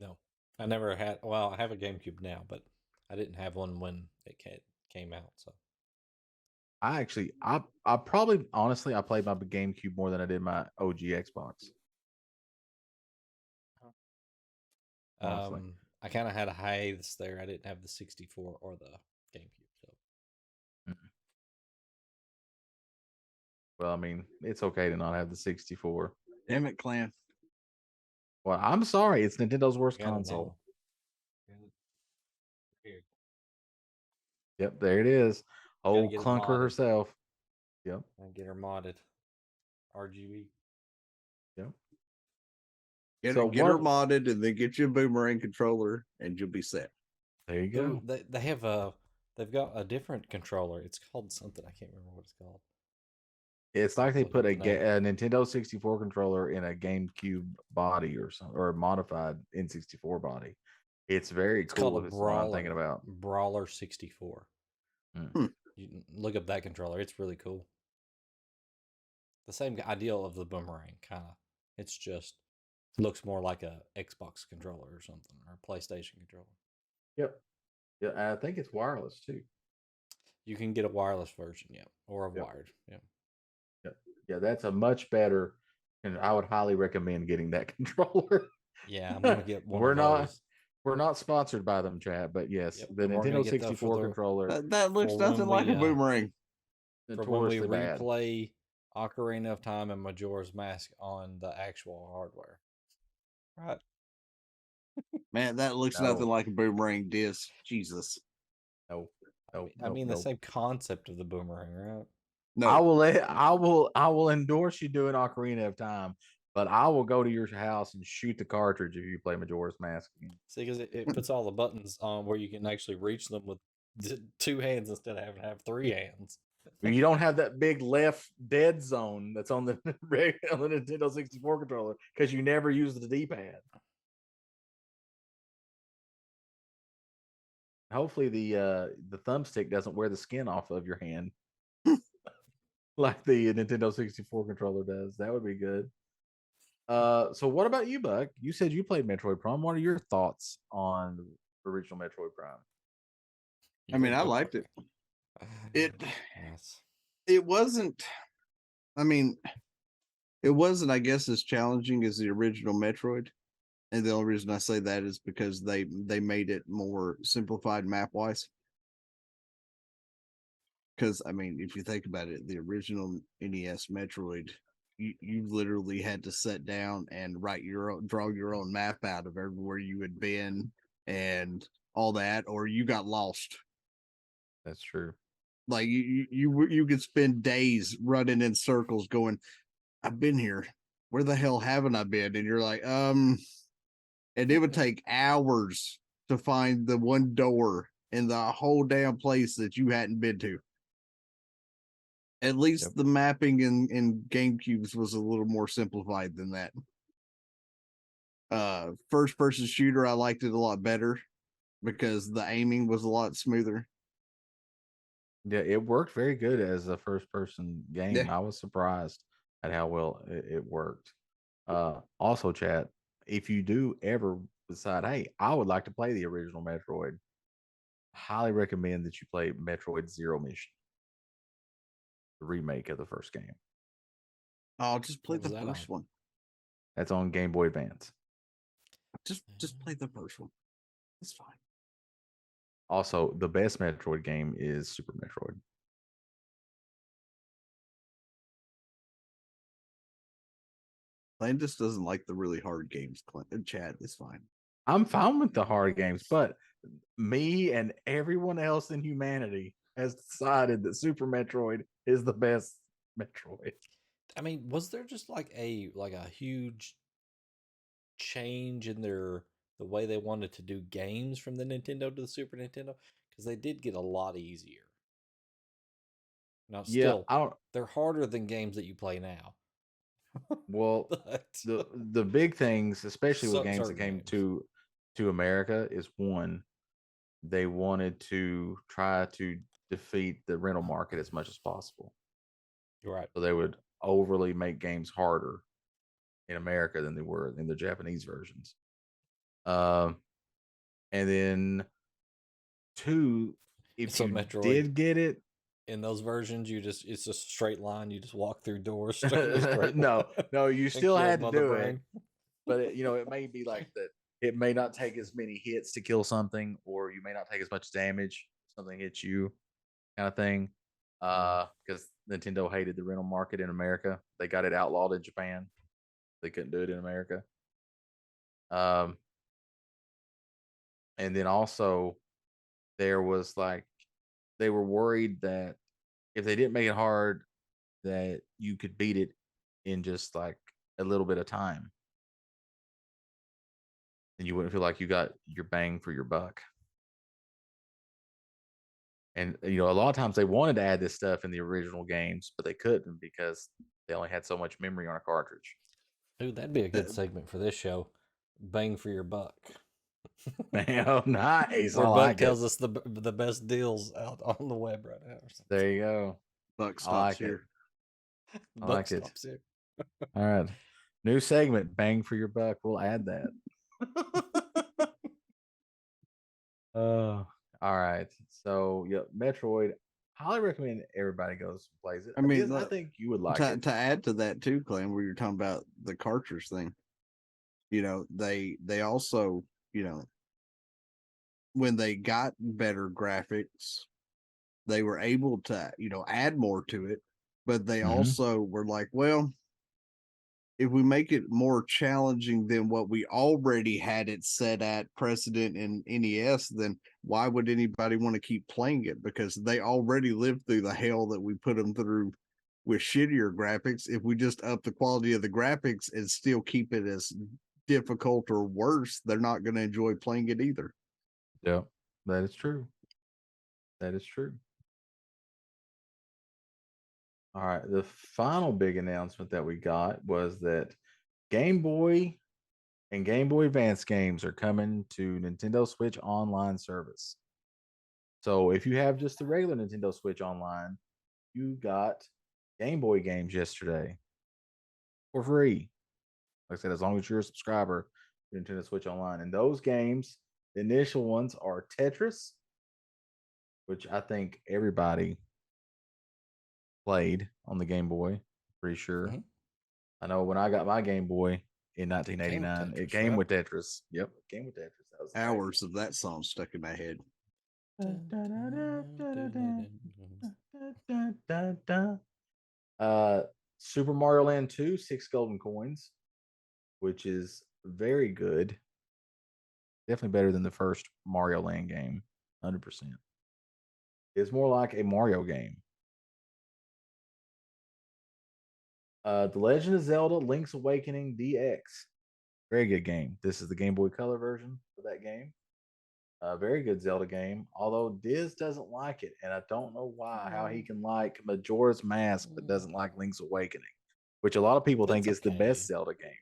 No, I never had. Well, I have a GameCube now, but I didn't have one when it came out. So I probably honestly I played my GameCube more than I did my OG Xbox. Honestly. I kind of had a hiatus there. I didn't have the 64 or the GameCube. So Well, I mean, it's okay to not have the 64. Damn it, Clan. Well, I'm sorry, it's Nintendo's worst got it console. now. Weird. Yep, there it is. Gotta Old get it clunker modded. herself. Yep, And get her modded. RGB. yep. Get, So get her what- modded and then get you a boomerang controller and you'll be set. There you Ooh, go. they have a they've got a different controller. It's called something. I can't remember what it's called. It's like they Look put up a, the name. a Nintendo 64 controller in a GameCube body or something, or a modified N64 body. It's very It's cool. called If a it's the one I'm thinking Brawler. about. Brawler 64. Hmm. You can look up that controller. It's really cool. The same ideal of the boomerang, kind of. It's just looks more like a Xbox controller or something, or a PlayStation controller. Yep. Yeah, I think it's wireless too. You can get a wireless version, yeah, or a Yep. wired, yeah. Yep. Yeah, that's a much better, and I would highly recommend getting that controller. Yeah, I'm gonna get one We're of not those. we're not sponsored by them, Chad, but yes, Yep, the and we're gonna Nintendo get that for 64 the controller That looks For nothing when like we, a boomerang. for when we notoriously bad. replay Ocarina of Time and Majora's Mask on the actual hardware. Right. Man, that looks No. nothing like a boomerang disc. Jesus. No, I mean the same concept of the boomerang, right? No. I will endorse you doing Ocarina of Time, but I will go to your house and shoot the cartridge if you play Majora's Mask again. See, because it puts all the buttons on where you can actually reach them with two hands instead of having to have three hands. You don't have that big left dead zone that's on the on the Nintendo 64 controller because you never use the D-pad. Hopefully the thumbstick doesn't wear the skin off of your hand like the Nintendo 64 controller does. That would be good. So what about you, Buck? You said you played Metroid Prime. What are your thoughts on the original Metroid Prime? I mean, I liked it. It Yes. it wasn't. I mean, it wasn't. I guess as challenging as the original Metroid, and the only reason I say that is because they made it more simplified map wise. Because I mean, if you think about it, the original NES Metroid, you literally had to sit down and draw your own map out of everywhere you had been and all that, or you got lost. That's true. Like you could spend days running in circles going, I've been here. Where the hell haven't I been? And you're like, and it would take hours to find the one door in the whole damn place that you hadn't been to. At least Yep. the mapping in GameCubes was a little more simplified than that. First person shooter, I liked it a lot better because the aiming was a lot smoother. Yeah, it worked very good as a first person game. Yeah. I was surprised at how well it worked. Also, chat, if you do ever decide, hey, I would like to play the original Metroid, highly recommend that you play Metroid Zero Mission, the remake of the first game. Oh, just play What was the that first on? one. That's on Game Boy Advance. Just play the first one. It's fine. Also, the best Metroid game is Super Metroid. Clint just doesn't like the really hard games. Clint, Chad, it's fine. I'm fine with the hard games, but me and everyone else in humanity has decided that Super Metroid is the best Metroid. I mean, was there just like a huge change in the way they wanted to do games from the Nintendo to the Super Nintendo? Because they did get a lot easier. Now, Yeah, still, I don't. they're harder than games that you play now. Well, But the big things, especially with games that certain came games. to America, is one, they wanted to try to defeat the rental market as much as possible. Right. So they would overly make games harder in America than they were in the Japanese versions. And then two, if So you Metroid, did get it, in those versions, it's just a straight line. You just walk through doors straight in a straight no, line no, you and still kill had to Mother do it. Brain. But it may be like that. It may not take as many hits to kill something, or you may not take as much damage if something hits you, kind of thing. Because Nintendo hated the rental market in America. They got it outlawed in Japan. They couldn't do it in America. And then also there was like they were worried that if they didn't make it hard, that you could beat it in just like a little bit of time. And you wouldn't feel like you got your bang for your buck. And a lot of times they wanted to add this stuff in the original games, but they couldn't because they only had so much memory on a cartridge. Ooh, that'd be a good segment for this show. Bang for your buck. Man, nice. Where I Buck like tells it. us the best deals out on the web right now. Or something. There you go. Buck I stops like here. I Buck like it. stops here. All right. New segment, bang for your buck. We'll add that. All right. So, yeah, Metroid. Highly recommend everybody goes and plays it. I mean, I think you would like to, it. to add to that too, Clem, where you're talking about the cartridge thing. They also, when they got better graphics, they were able to, add more to it. But they also were like, well, if we make it more challenging than what we already had it set at precedent in NES, then why would anybody want to keep playing it? Because they already lived through the hell that we put them through with shittier graphics. If we just up the quality of the graphics and still keep it as difficult or worse, they're not going to enjoy playing it either. Yeah, that is true. That is true. All right. The final big announcement that we got was that Game Boy and Game Boy Advance games are coming to Nintendo Switch Online service. So if you have just the regular Nintendo Switch Online, you got Game Boy games yesterday for free. Like I said, as long as you're a subscriber to Nintendo Switch Online. And those games, the initial ones are Tetris, which I think everybody played on the Game Boy, pretty sure. Mhm. I know when I got my Game Boy in 1989, it came with Tetris. Yep, it came with Tetris. That was Hours of that song stuck in my head. Super Mario Land 2, 6 golden coins, which is very good. Definitely better than the first Mario Land game, 100%. It's more like a Mario game. The Legend of Zelda Link's Awakening DX. Very good game. This is the Game Boy Color version of that game. Very good Zelda game, although Diz doesn't like it, and I don't know why. How he can like Majora's Mask but doesn't like Link's Awakening, which a lot of people think is the best Zelda game.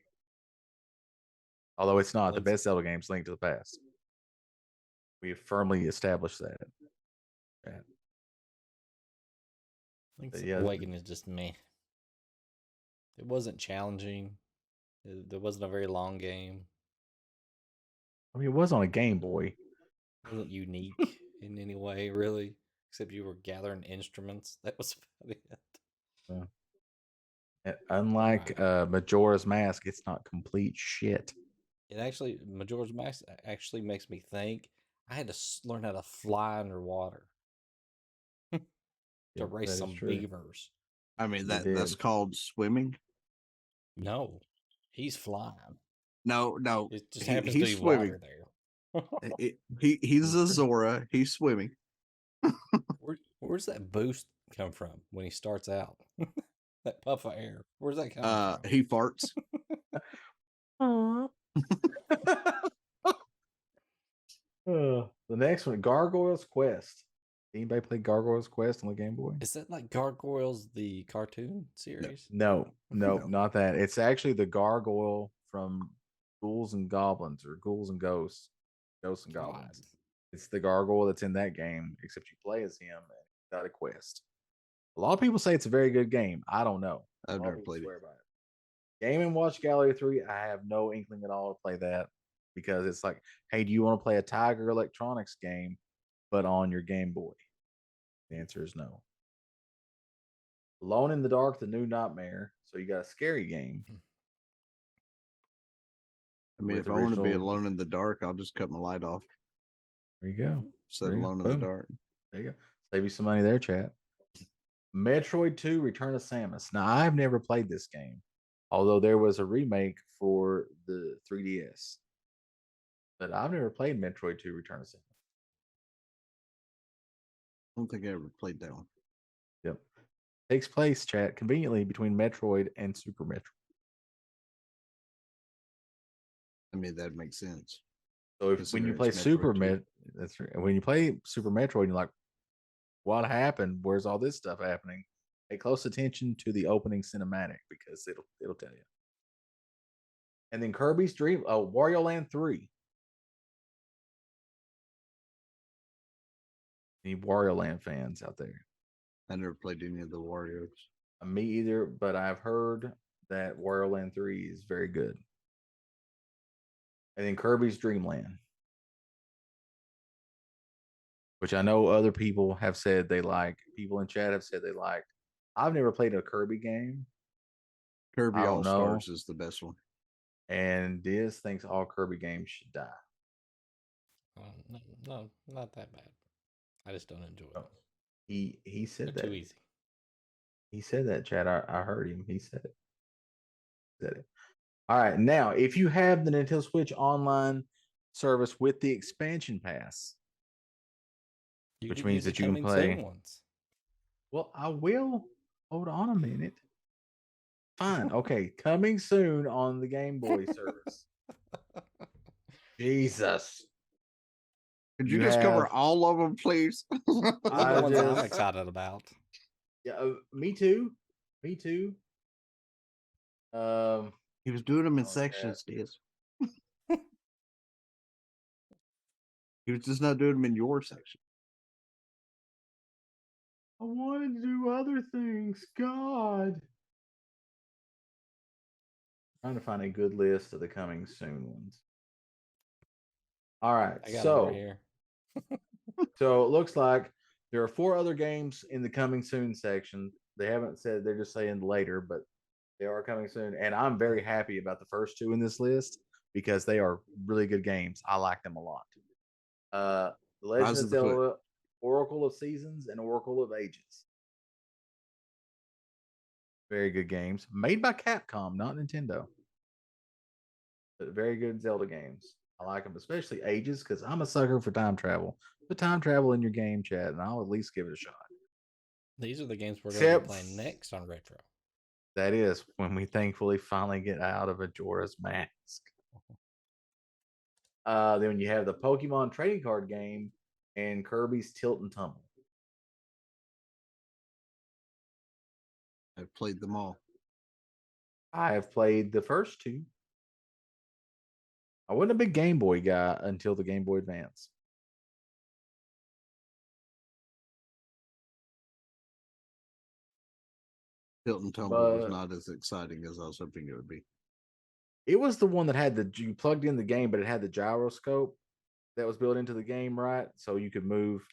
Although it's not. The best Zelda game is Link to the Past. We have firmly established that. Link's Awakening is just meh. It wasn't challenging. There wasn't a very long game. I mean, it was on a Game Boy. It wasn't unique in any way, really, except you were gathering instruments. That was about it. Yeah. Unlike Majora's Mask, it's not complete shit. Majora's Mask actually makes me think. I had to learn how to fly underwater to Yep, race that is some true. beavers. I mean, You that's did. called swimming. No, he's flying. No, It just happens to he's be swimming. water there. He's a That's true. Zora. He's swimming. Where's that boost come from when he starts out? That puff of air. Where's that coming from? He farts. The next one, Gargoyle's Quest. Anybody play Gargoyle's Quest on the Game Boy? Is that like Gargoyles, the cartoon series? No, No. not that. It's actually the gargoyle from Ghouls and Goblins or Ghouls and Ghosts. Ghosts and Goblins. God. It's the gargoyle that's in that game, except you play as him and got a quest. A lot of people say it's a very good game. I don't know. A I've lot of never people played it. swear by it. Game and Watch Gallery 3, I have no inkling at all to play that because it's like, hey, do you want to play a Tiger Electronics game, but on your Game Boy? The answer is no. Alone in the Dark, the New Nightmare. So you got a scary game. I mean, with if I want to be original- alone in the dark, I'll just cut my light off. There you go. Set There you go. alone in the Boom. dark. There you go. Save you some money there, chat. Metroid 2 Return of Samus. Now, I've never played this game, although there was a remake for the 3DS. But I've never played Metroid 2 Return of Samus. I don't think I ever played that one. Yep. Takes place, chat, conveniently between Metroid and Super Metroid. I mean, that makes sense. So when you Considering play it's Metroid Super 2. that's right. When you play Super Metroid, you're like, what happened? Where's all this stuff happening? Pay close attention to the opening cinematic because it'll tell you. And then Kirby's Dream, Wario Land 3. Any Wario Land fans out there? I never played any of the Warriors. Me either, but I've heard that Wario Land 3 is very good. And then Kirby's Dream Land, which I know other people have said they like. People in chat have said they like. I've never played a Kirby game, Kirby I All don't know. Stars is the best one. and Diz thinks all Kirby games should die. No, not that bad. I just don't enjoy Oh, them. He said They're that. too easy. He said that, Chad. I heard him. He said it. Said it. All right. Now, if you have the Nintendo Switch Online service with the expansion pass, You which could means use the that you can coming play. soon ones. Well, I will. Hold on a minute. Fine. Okay. Coming soon on the Game Boy service. Jesus. Could you You just cover have- all of them, please? Those are I the ones I'm just- excited about. Yeah. Me too. Me too. He was doing them in Oh, yeah. sections, Diz. He was just not doing them in your section. I wanted to do other things. God. Trying to find a good list of the coming soon ones. All right. I got them So right here. So it looks like there are 4 other games in the coming soon section. They haven't said, they're just saying later, but they are coming soon. And I'm very happy about the first 2 in this list because they are really good games. I like them a lot. The Legend Rise of of the Foot. Zelda, Oracle of Seasons, and Oracle of Ages. Very good games. Made by Capcom, not Nintendo. But very good Zelda games. I like them, especially Ages, because I'm a sucker for time travel. Put time travel in your game, chat, and I'll at least give it a shot. These are the games we're going to Except- be playing next on Retro. That is when we thankfully finally get out of Majora's Mask. Then you have the Pokemon trading card game and Kirby's Tilt and Tumble. I've played them all. I have played the first 2. I wasn't a big Game Boy guy until the Game Boy Advance. Hilton Tumble was But- not as exciting as I was hoping it would be. It was the one that had you plugged in the game, but it had the gyroscope that was built into the game, right? So you could move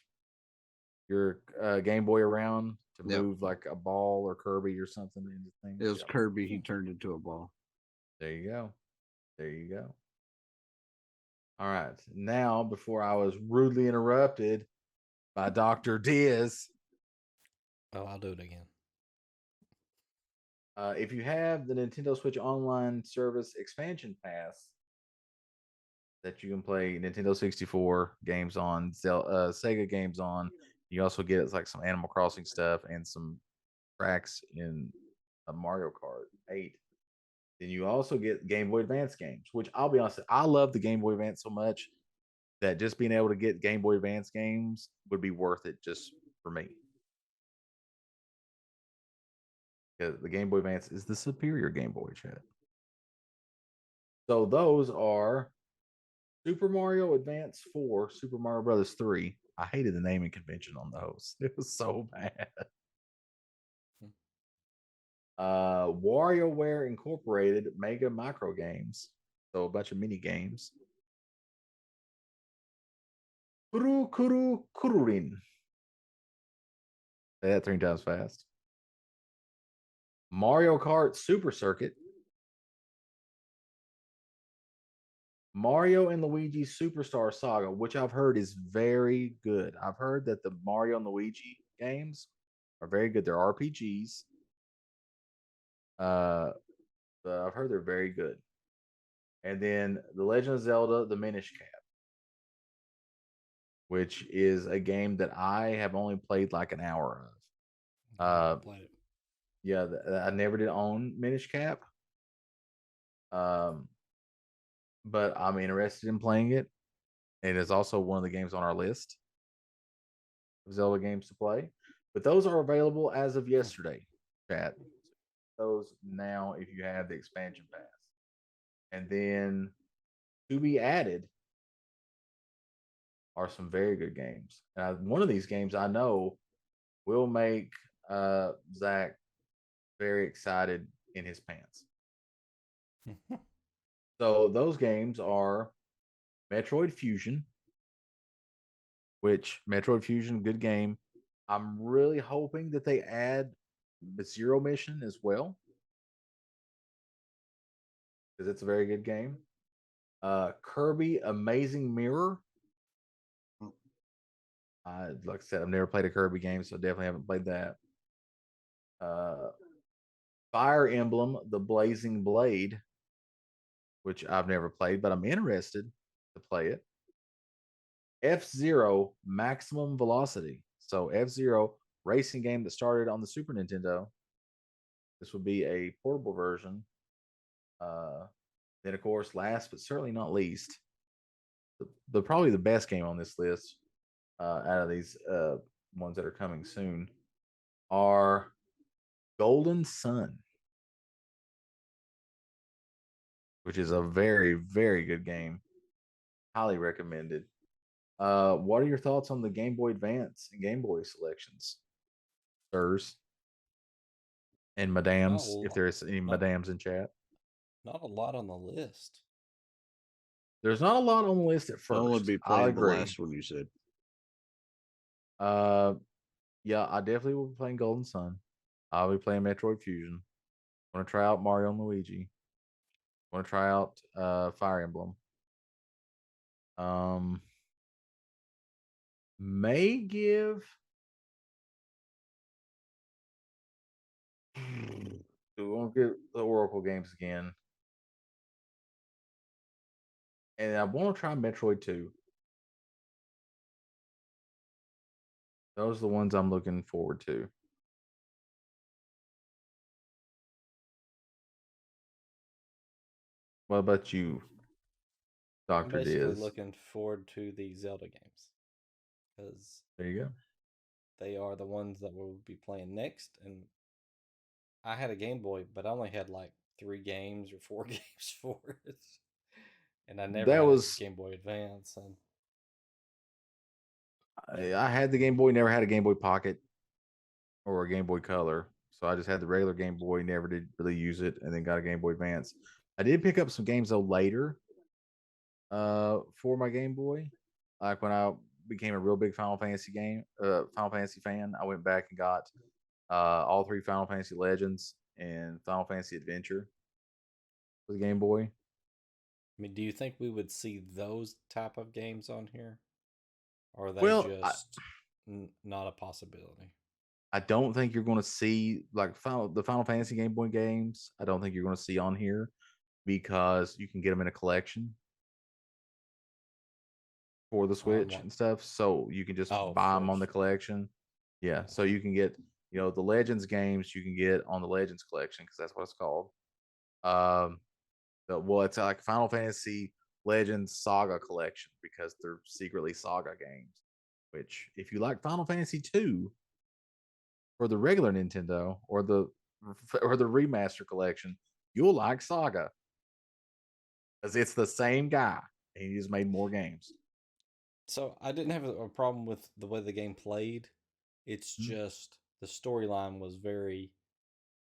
your Game Boy around to Yep. move like a ball or Kirby or something into things. It was Yep. Kirby. He turned into a ball. There you go. There you go. All right. Now, before I was rudely interrupted by Dr. Diz, Oh, I'll do it again. if you have the Nintendo Switch Online Service expansion pass that you can play Nintendo 64 games on, Sega games on, you also get like some Animal Crossing stuff and some tracks in a Mario Kart 8. Then you also get Game Boy Advance games, which I'll be honest, I love the Game Boy Advance so much that just being able to get Game Boy Advance games would be worth it just for me. Because the Game Boy Advance is the superior Game Boy, chat. So those are Super Mario Advance 4, Super Mario Brothers 3. I hated the naming convention on those. It was so bad. WarioWare Incorporated Mega Micro Games. So a bunch of mini games. Kuru Kuru Kururin. Say that 3 times fast. Mario Kart Super Circuit. Mario and Luigi Superstar Saga, which I've heard is very good. I've heard that the Mario and Luigi games are very good. They're RPGs. But I've heard they're very good. And then The Legend of Zelda: The Minish Cap, which is a game that I have only played like an hour of. Played it. Yeah, I never did own Minish Cap. But I'm interested in playing it. It is also one of the games on our list of Zelda games to play. But those are available as of yesterday, chat. Those now if you have the expansion pass. And then to be added are some very good games. One of these games I know will make Zach very excited in his pants. So those games are Metroid Fusion, which Metroid Fusion, good game. I'm really hoping that they add the Zero Mission as well, because it's a very good game. Kirby Amazing Mirror. Like I said, I've never played a Kirby game, so definitely haven't played that. Fire Emblem: The Blazing Blade, which I've never played, but I'm interested to play it. F-Zero Maximum Velocity. So F-Zero racing game that started on the Super Nintendo. This would be a portable version. Then, of course, last but certainly not least, the probably the best game on this list out of these ones that are coming soon are Golden Sun, which is a very, very good game. Highly recommended. What are your thoughts on the Game Boy Advance and Game Boy selections, sirs and madams? If there's any madams in chat, not a lot on the list. There's not a lot on the list at first. I would be playing the last one you said. Yeah, I definitely will be playing Golden Sun. I'll be playing Metroid Fusion. I want to try out Mario and Luigi. I want to try out Fire Emblem. May give. We won't get the Oracle games again. And I want to try Metroid 2. Those are the ones I'm looking forward to. What about you, Dr. I'm basically Diz? looking forward to the Zelda games because there you go. They are the ones that we'll be playing next. And I had a Game Boy, but I only had like 3 games or 4 games for it, and I never had a Game Boy Advance. And I had the Game Boy, never had a Game Boy Pocket or a Game Boy Color. So I just had the regular Game Boy, never did really use it, and then got a Game Boy Advance. I did pick up some games though later for my Game Boy. Like when I became a real big Final Fantasy fan, I went back and got all 3 Final Fantasy Legends and Final Fantasy Adventure for the Game Boy. I mean, do you think we would see those type of games on here? Or are they Well, just not a possibility? I don't think you're going to see like the Final Fantasy Game Boy games. I don't think you're going to see on here because you can get them in a collection for the On Switch what? and stuff. So you can just Oh, buy them for on the collection. Yeah. So you can get, the Legends games you can get on the Legends collection because that's what it's called. Well, it's like Final Fantasy Legends Saga collection because they're secretly Saga games. Which, if you like Final Fantasy 2 for the regular Nintendo or the remaster collection, you'll like Saga because it's the same guy and he just made more games. So I didn't have a problem with the way the game played. It's just the storyline was very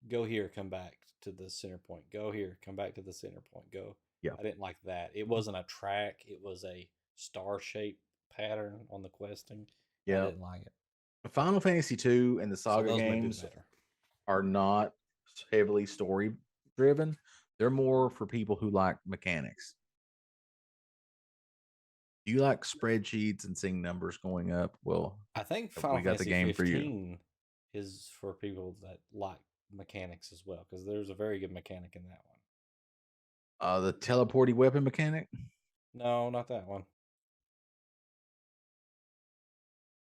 go here, come back to the center point. Go here, come back to the center point. Go. Yeah. I didn't like that. It wasn't a track, it was a star shaped pattern on the questing. Yeah. I didn't like it. Final Fantasy 2 and the So Saga those may be games better. are not heavily story driven. They're more for people who like mechanics. Do you like spreadsheets and seeing numbers going up? Well, I think we Final got the Fantasy game for you. 15 is for people that like mechanics as well, because there's a very good mechanic in that one. The teleporty weapon mechanic? No, not that one.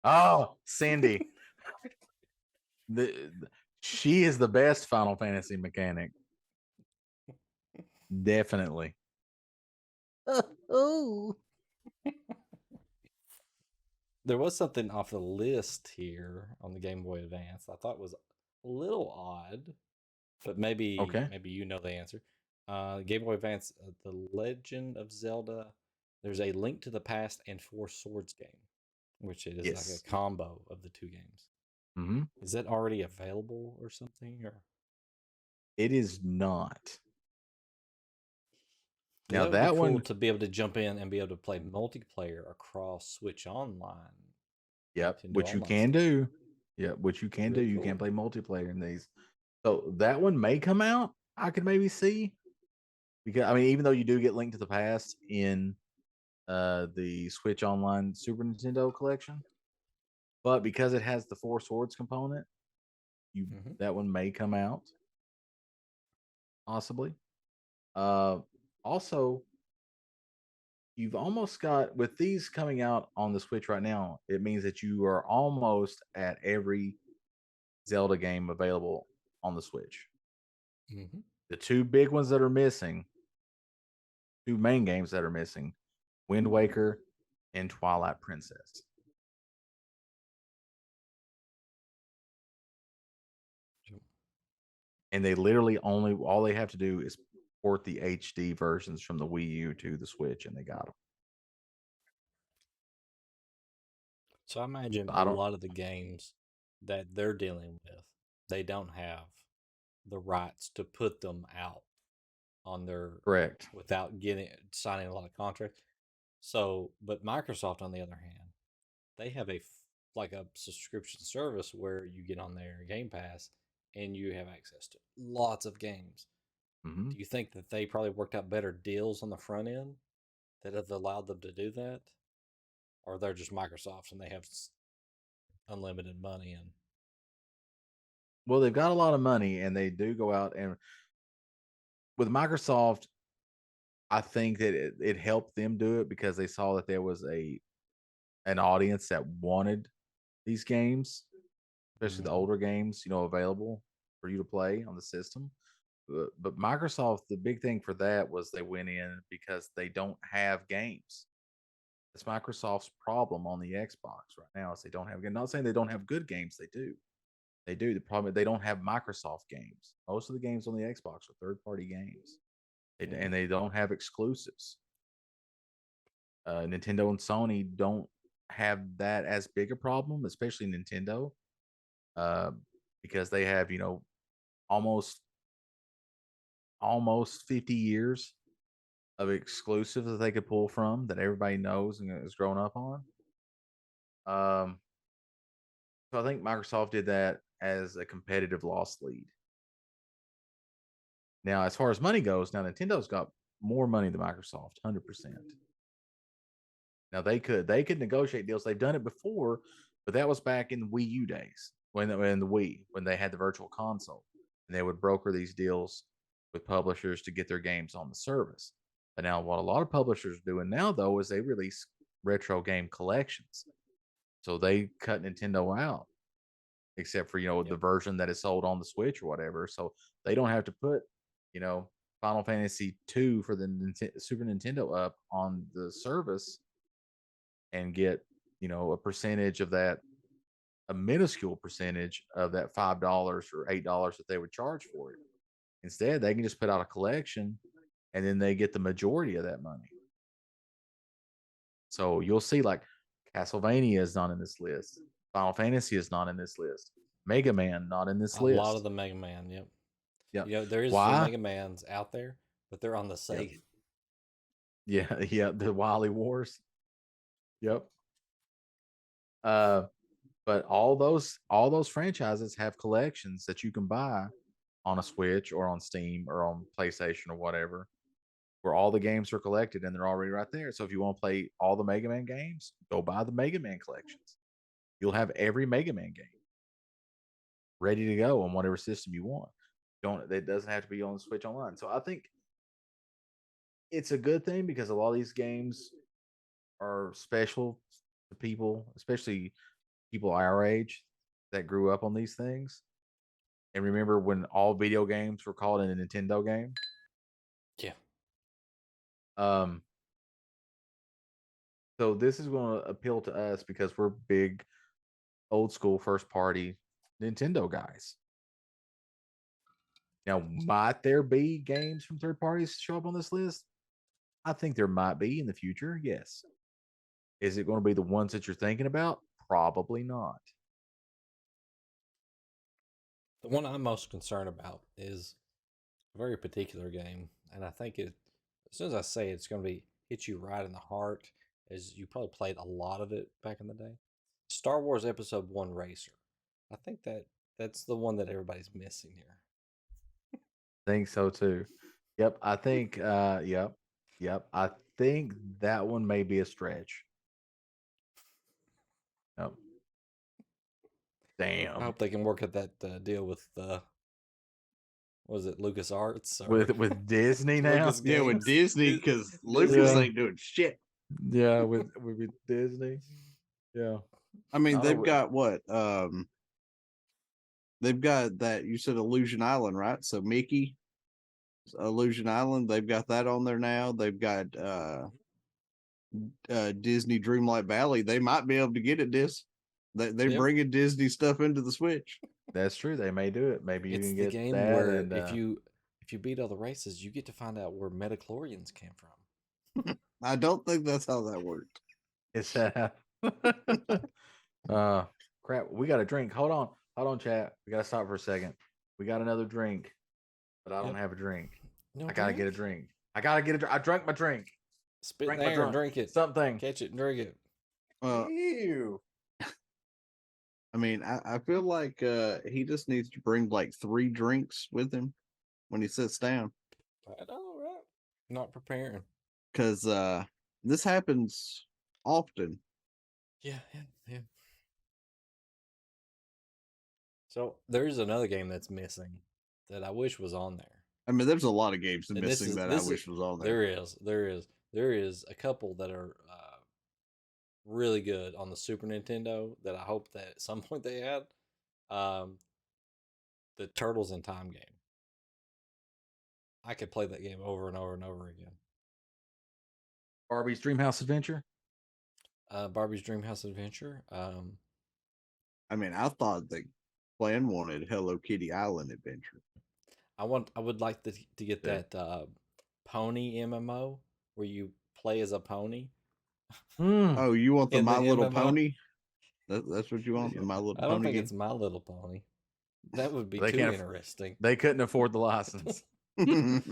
Oh, Cindy. She is the best Final Fantasy mechanic. Definitely. Oh. There was something off the list here on the Game Boy Advance I thought was a little odd, but maybe you know the answer. Game Boy Advance, The Legend of Zelda. There's a Link to the Past and Four Swords game, which is like a combo of the two games. Mm-hmm. Is that already available or something? Or it is not. Now that would be cool to be able to jump in and be able to play multiplayer across Switch Online. Yep, which you can do. Yeah, which you can do. You Cool. can play multiplayer in these. So that one may come out. I could maybe see because I mean, even though you do get Link to the Past in the Switch Online Super Nintendo collection, but because it has the Four Swords component, that one may come out possibly. Also, you've almost got with these coming out on the Switch right now, it means that you are almost at every Zelda game available on the Switch. The two big ones that are missing, two main games that are missing, Wind Waker and Twilight Princess. And they literally all they have to do is port the HD versions from the Wii U to the Switch, and they got them. So I imagine a lot of the games that they're dealing with, they don't have the rights to put them out on their without signing a lot of contracts. So, but Microsoft, on the other hand, they have a subscription service where you get on their Game Pass and you have access to lots of games. Do you think that they probably worked out better deals on the front end that have allowed them to do that? Or they're just Microsoft and they have unlimited money? And well, they've got a lot of money and they do go out and with Microsoft, I think that it helped them do it because they saw that there was an audience that wanted these games, especially the older games, available for you to play on the system. But Microsoft, the big thing for that was they went in because they don't have games. It's Microsoft's problem on the Xbox right now is they don't have. I'm not saying they don't have good games. They do. They do. The problem is they don't have Microsoft games. Most of the games on the Xbox are third-party games, and they don't have exclusives. Nintendo and Sony don't have that as big a problem, especially Nintendo, because they have almost 50 years of exclusives that they could pull from that everybody knows and has grown up on. So I think Microsoft did that as a competitive loss lead. Now, as far as money goes, now Nintendo's got more money than Microsoft, 100%. Now they could negotiate deals. They've done it before, but that was back in the Wii U days when the Wii, when they had the virtual console, and they would broker these deals with publishers to get their games on the service. But now what a lot of publishers are doing now though is they release retro game collections. So they cut Nintendo out, except for the version that is sold on the Switch or whatever. So they don't have to put Final Fantasy 2 for the Super Nintendo up on the service and get a percentage of that, a minuscule percentage of that $5 or $8 that they would charge for it. Instead, they can just put out a collection, and then they get the majority of that money. So you'll see, like, Castlevania is not in this list. Final Fantasy is not in this list. Mega Man not in this list. A lot of the Mega Man, yep. Yeah. There is some Mega Mans out there, but they're on the Sega. Yeah, the Wily Wars. Yep. But all those franchises have collections that you can buy on a Switch or on Steam or on PlayStation or whatever, where all the games are collected and they're already right there. So if you want to play all the Mega Man games, go buy the Mega Man collections. You'll have every Mega Man game ready to go on whatever system you want. It doesn't have to be on the Switch Online. So I think it's a good thing because a lot of these games are special to people, especially people our age that grew up on these things. And remember when all video games were called a Nintendo game? Yeah. So this is going to appeal to us because we're big, old school, first party Nintendo guys. Now, might there be games from third parties show up on this list? I think there might be in the future. Yes. Is it going to be the ones that you're thinking about? Probably not. The one I'm most concerned about is a very particular game, and I think as soon as I say it's going to hit you right in the heart, as you probably played a lot of it back in the day. Star Wars Episode 1 Racer. I think that's the one that everybody's missing here. Think so too. Yep. I think yep. I think that one may be a stretch. Yep. Damn. I hope they can work at that deal with was it LucasArts with Disney now? Lucas Yeah, with Games? Disney, because Lucas Yeah. ain't doing shit. Yeah, with Disney. Yeah. I mean, Oh, they've wait. got what? They've got that, you said Illusion Island, right? So Mickey, Illusion Island, they've got that on there now. They've got Disney Dreamlight Valley. They might be able to get it, They're Yep. bringing Disney stuff into the Switch. That's true. They may do it. Maybe you It's can the get game that. where And, if you beat all the races, you get to find out where metachlorians came from. I don't think that's how that worked. it's crap. We got a drink. Hold on, chat. We gotta stop for a second. We got another drink, but I don't Yep. have a drink. No I gotta get a drink. I gotta get a drink. I drank my drink. Spit Drink in my there and drink. drink it. Something. Catch it and drink it. Ew. I mean, I feel like he just needs to bring like 3 drinks with him when he sits down, I know, right? Not preparing. because this happens often. Yeah. So there's another game that's missing that I wish was on there. I mean, there's a lot of games And this missing is- that this I is- wish was on there. There is a couple that are really good on the Super Nintendo that I hope that at some point they add. The Turtles in Time game. I could play that game over and over and over again. Barbie's Dreamhouse Adventure. Barbie's Dreamhouse Adventure. I mean, I thought the plan wanted Hello Kitty Island Adventure. I would like to get Yeah. that pony MMO where you play as a pony. Mm. Oh, you want the In the My Little MMO? Pony? That's what you want, the My Little I don't Pony think game? it's My Little Pony. That would be They too can't interesting. They couldn't afford the license. There was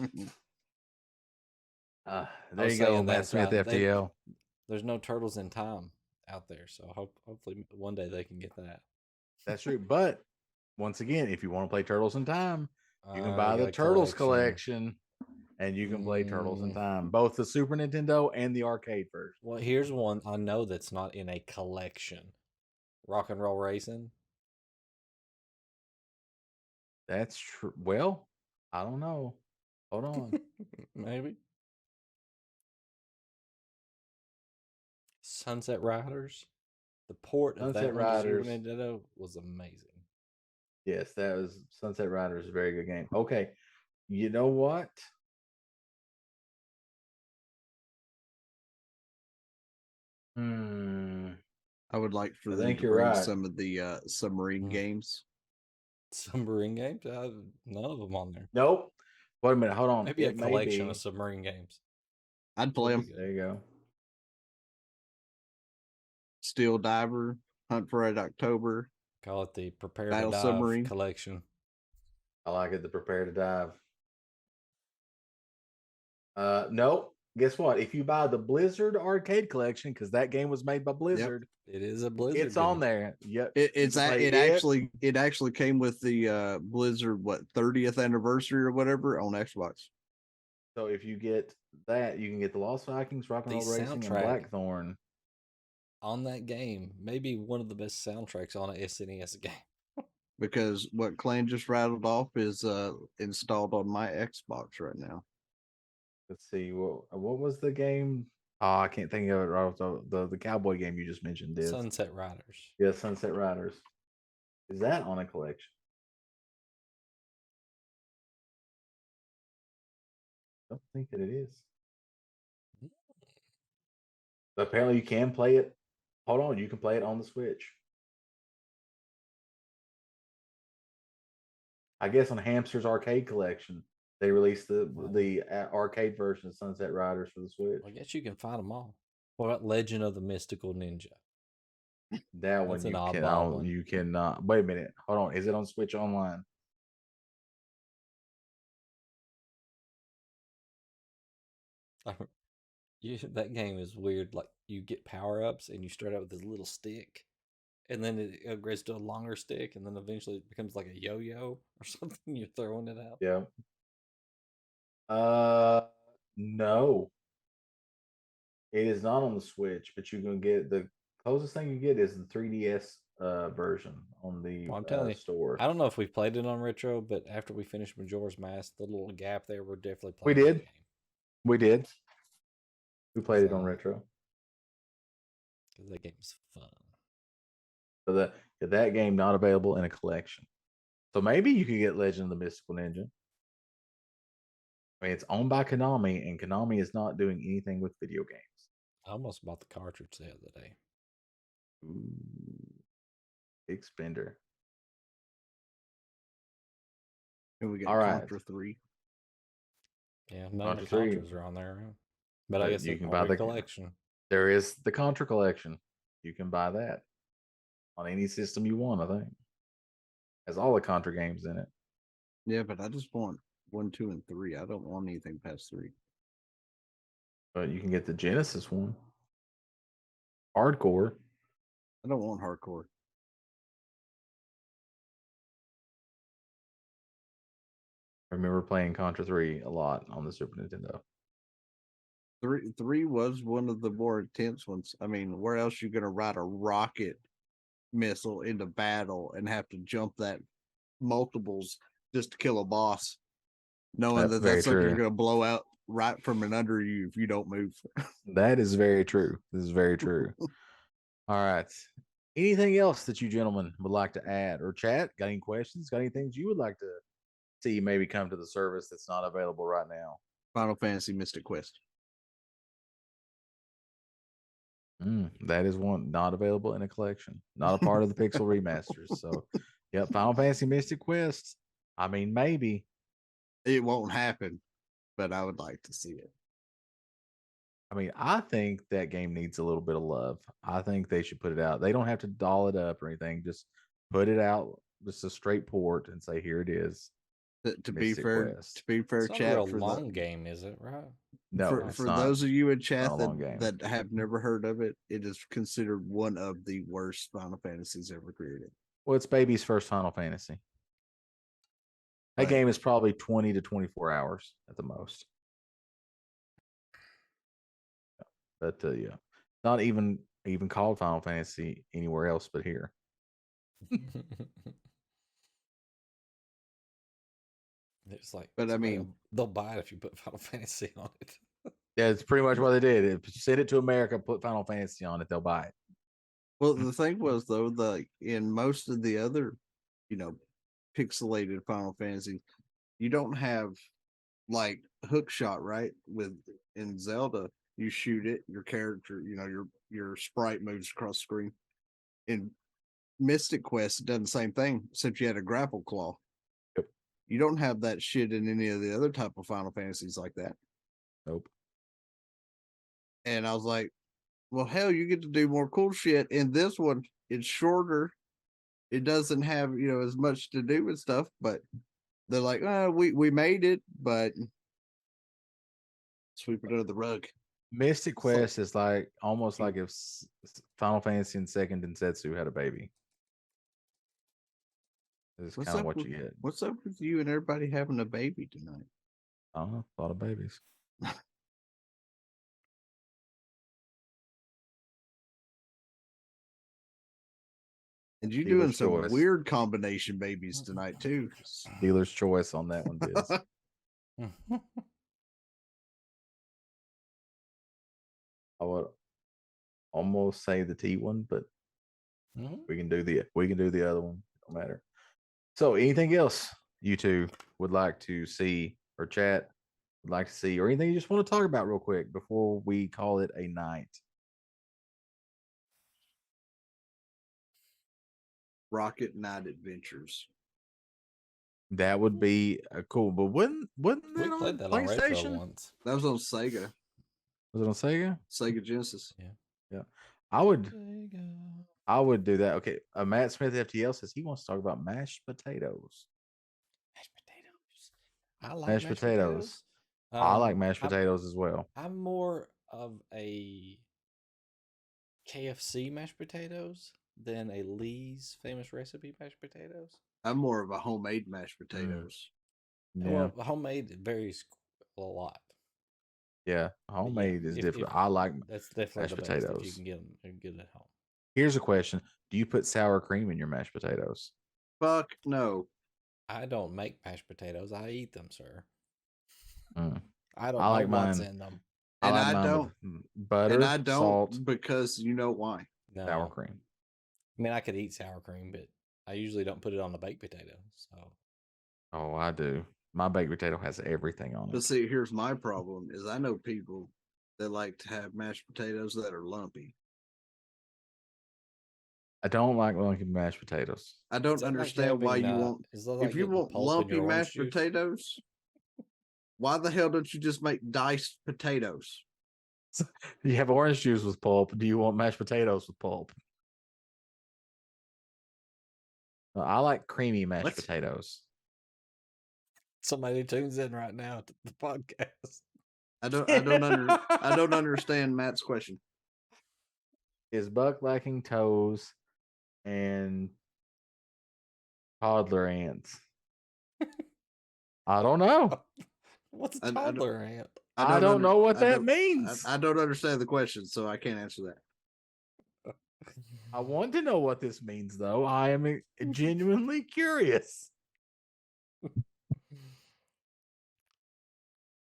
you go, saying Matt that, Smith, they- FTL. There's no Turtles in Time out there, so hopefully one day they can get that. That's true. But once again, if you want to play Turtles in Time, you can You buy got the a Turtles collection, and you can play Turtles in Mm. Time, both the Super Nintendo and the arcade version. Well, here's one I know that's not in a collection. Rock and Roll Racing. That's true. Well, I don't know. Hold on. Maybe. Sunset Riders. The port of Sunset that one to Super Riders. Nintendo was amazing. Yes, that was Sunset Riders, a very good game. Okay. You know what? Hmm. I would like for I them think to you're bring right. some of the submarine Mm. games. Submarine games? None of them on there. Nope. Wait a minute. Hold on. Maybe a It may collection be. of submarine games. I'd play Would be them. There you go. Steel Diver, Hunt for Red October. Call it the Prepare to Battle Dive Submarine. collection. I like it. The Prepare to Dive. Nope. Guess what? If you buy the Blizzard arcade collection, because that game was made by Blizzard, It is a Blizzard it's on game. there. Yep. It actually came with the Blizzard 30th anniversary or whatever on Xbox. So if you get that, you can get the Lost Vikings, Rock and The Roll Racing, and soundtrack Blackthorn. on that game, maybe one of the best soundtracks on an SNES game. Because what Clan just rattled off is installed on my Xbox right now. Let's see. What was the game? Oh, I can't think of it right off the cowboy game you just mentioned. Is Sunset Riders. yeah, Sunset Riders. Is that on a collection? I don't think that it is. But apparently, you can play it. Hold on, you can play it on the Switch. I guess on Hamster's Arcade Collection, they released the arcade version of Sunset Riders for the Switch. I guess you can find them all. What about Legend of the Mystical Ninja? That That's one an you can. oddball one. You cannot. Wait a minute. Hold on. Is it on Switch Online? That game is weird. Like you get power ups and you start out with this little stick, and then it upgrades to a longer stick, and then eventually it becomes like a yo-yo or something. You're throwing it out. Yeah. No, it is not on the Switch, but you can get the closest thing you get is the 3DS version on the Well, I'm telling you, store. I don't know if we played it on retro, but after we finished Majora's Mask, the little gap there, we're definitely We playing that did. game. We did. We played it on So- retro. Because that game's fun. So that game not available in a collection. So maybe you could get Legend of the Mystical Ninja. I mean, it's owned by Konami, and Konami is not doing anything with video games. I almost bought the cartridge the other day. Ooh, big spender. And we got All right. Contra 3. Yeah, none of the Contra 3. Contras are on there. But I But guess you you can can buy buy the collection. There is the Contra collection. You can buy that on any system you want, I think. Has all the Contra games in it. Yeah, but I just want 1, 2, and 3. I don't want anything past 3. But you can get the Genesis one. Hardcore. I don't want hardcore. I remember playing Contra 3 a lot on the Super Nintendo. 3 was one of the more intense ones. I mean, where else you gonna ride a rocket missile into battle and have to jump that multiples just to kill a boss, knowing That's that very that sucker's true. gonna blow out right from and under you if you don't move. That is very true. This is very true. All right. Anything else that you gentlemen would like to add or chat? Got any questions? Got any things you would like to see maybe come to the service that's not available right now? Final Fantasy Mystic Quest. That is one not available in a collection, not a part of the Pixel remasters. So, yep, Final Fantasy Mystic Quest. I mean, maybe. It won't happen, but I would like to see it. I mean, I think that game needs a little bit of love. I think they should put it out. They don't have to doll it up or anything. Just put it out, just a straight port, and say, "Here it is." To be Mystic fair, Quest. to be fair, It's not a chat real for long the game, is it? Right? No, it's for not. those of you in chat not a long game. that have never heard of it, it is considered one of the worst Final Fantasies ever created. Well, it's baby's first Final Fantasy. That Right. game is probably 20 to 24 hours at the most. But yeah, not even called Final Fantasy anywhere else but here. It's like, But I somebody mean, they'll buy it if you put Final Fantasy on it. Yeah, it's pretty much what they did. If you send it to America, put Final Fantasy on it, they'll buy it. well, the thing was though, in most of the other, pixelated Final Fantasy, you don't have like hook shot, right? In Zelda, you shoot it, your character, your sprite moves across the screen. In Mystic Quest, it done the same thing, except you had a grapple claw. Yep. You don't have that shit in any of the other type of Final Fantasies like that. Nope. And I was like, well, hell, you get to do more cool shit. In this one, it's shorter. It doesn't have, as much to do with stuff, but they're like, we made it, but sweep it under the rug. Mystic Quest is like almost like if Final Fantasy and Second Densetsu had a baby. It's kind of what you get. What's up with you and everybody having a baby tonight? I don't know, a lot of babies. And you Dealer's doing some choice. weird combination babies tonight too. Dealer's choice on that one, Biz. I would almost say the T one, but we can do the other one. Don't matter. So, anything else you two would like to see or chat? Would like to see, or anything you just want to talk about real quick before we call it a night? Rocket Knight Adventures. That would be cool, but wasn't We that played on that on Retro PlayStation? once. That was on Sega. Was it on Sega? Sega Genesis. Yeah. I would Sega. do that. Okay. Matt Smith FTL says he wants to talk about mashed potatoes. Mashed potatoes. I like Mashed potatoes. I like mashed potatoes as well. I'm more of a KFC mashed potatoes than a Lee's famous recipe mashed potatoes. I'm more of a homemade mashed potatoes. Yeah. Well, homemade varies a lot. Yeah. But Homemade is if- different. if- I like that's definitely mashed the best if you potatoes. can get them good at home. Here's a question. Do you put sour cream in your mashed potatoes? Fuck no. I don't make mashed potatoes. I eat them, sir. Mm. I don't I like know what's mine. in them. And like I mine don't. with butter, And I don't salt, because you know why. No. sour cream. I mean, I could eat sour cream, but I usually don't put it on the baked potato. So Oh, I do. My baked potato has everything on But it. see, here's my problem: is I know people that like to have mashed potatoes that are lumpy. I don't like lumpy mashed potatoes. I don't Is that like understand why having, you want. is that If like you getting want pulp in lumpy your orange mashed juice? potatoes, why the hell don't you just make diced potatoes? You have orange juice with pulp. Do you want mashed potatoes with pulp? I like creamy mashed What? potatoes. Somebody tunes in right now to the podcast. I don't understand Matt's question. Is Buck lacking toes and toddler ants? I don't know. What's a I don't- toddler ant? I don't know what that don't- means. I don't understand the question, so I can't answer that. I want to know what this means, though. I am genuinely curious.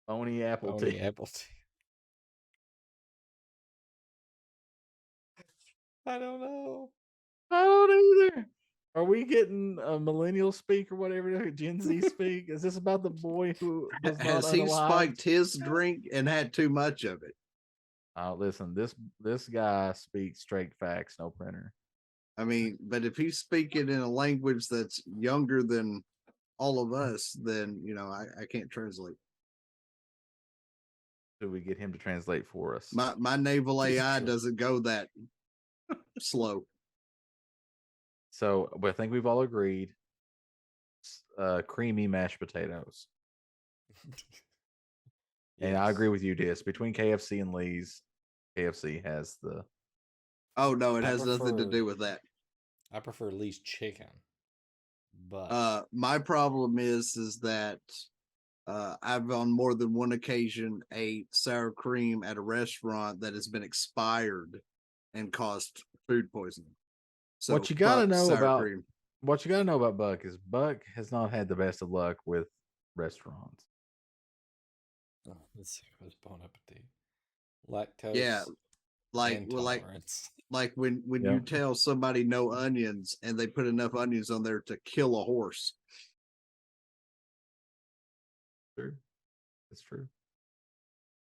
Phony apple Only tea. apple tea. I don't know. I don't either. Are we getting a millennial speak or whatever? Gen Z speak? Is this about the boy who was not Has he unalived? spiked his drink and had too much of it? Listen, this guy speaks straight facts, no printer. I mean, but if he's speaking in a language that's younger than all of us, then I can't translate. Should we get him to translate for us? My naval AI doesn't go that slow. So, but I think we've all agreed. Creamy mashed potatoes. And I agree with you, Dis. Between KFC and Lee's, KFC has the. Oh no, it I has nothing to prefer- do with that. I prefer Lee's chicken. But My problem is that I've on more than one occasion ate sour cream at a restaurant that has been expired and caused food poisoning. So What you gotta fuck know sour about cream. what you gotta know about Buck is Buck has not had the best of luck with restaurants. Oh, let's see what's Bon Appetit. Lactose Yeah, like intolerance. like when Yeah. you tell somebody no onions and they put enough onions on there to kill a horse. True. That's true.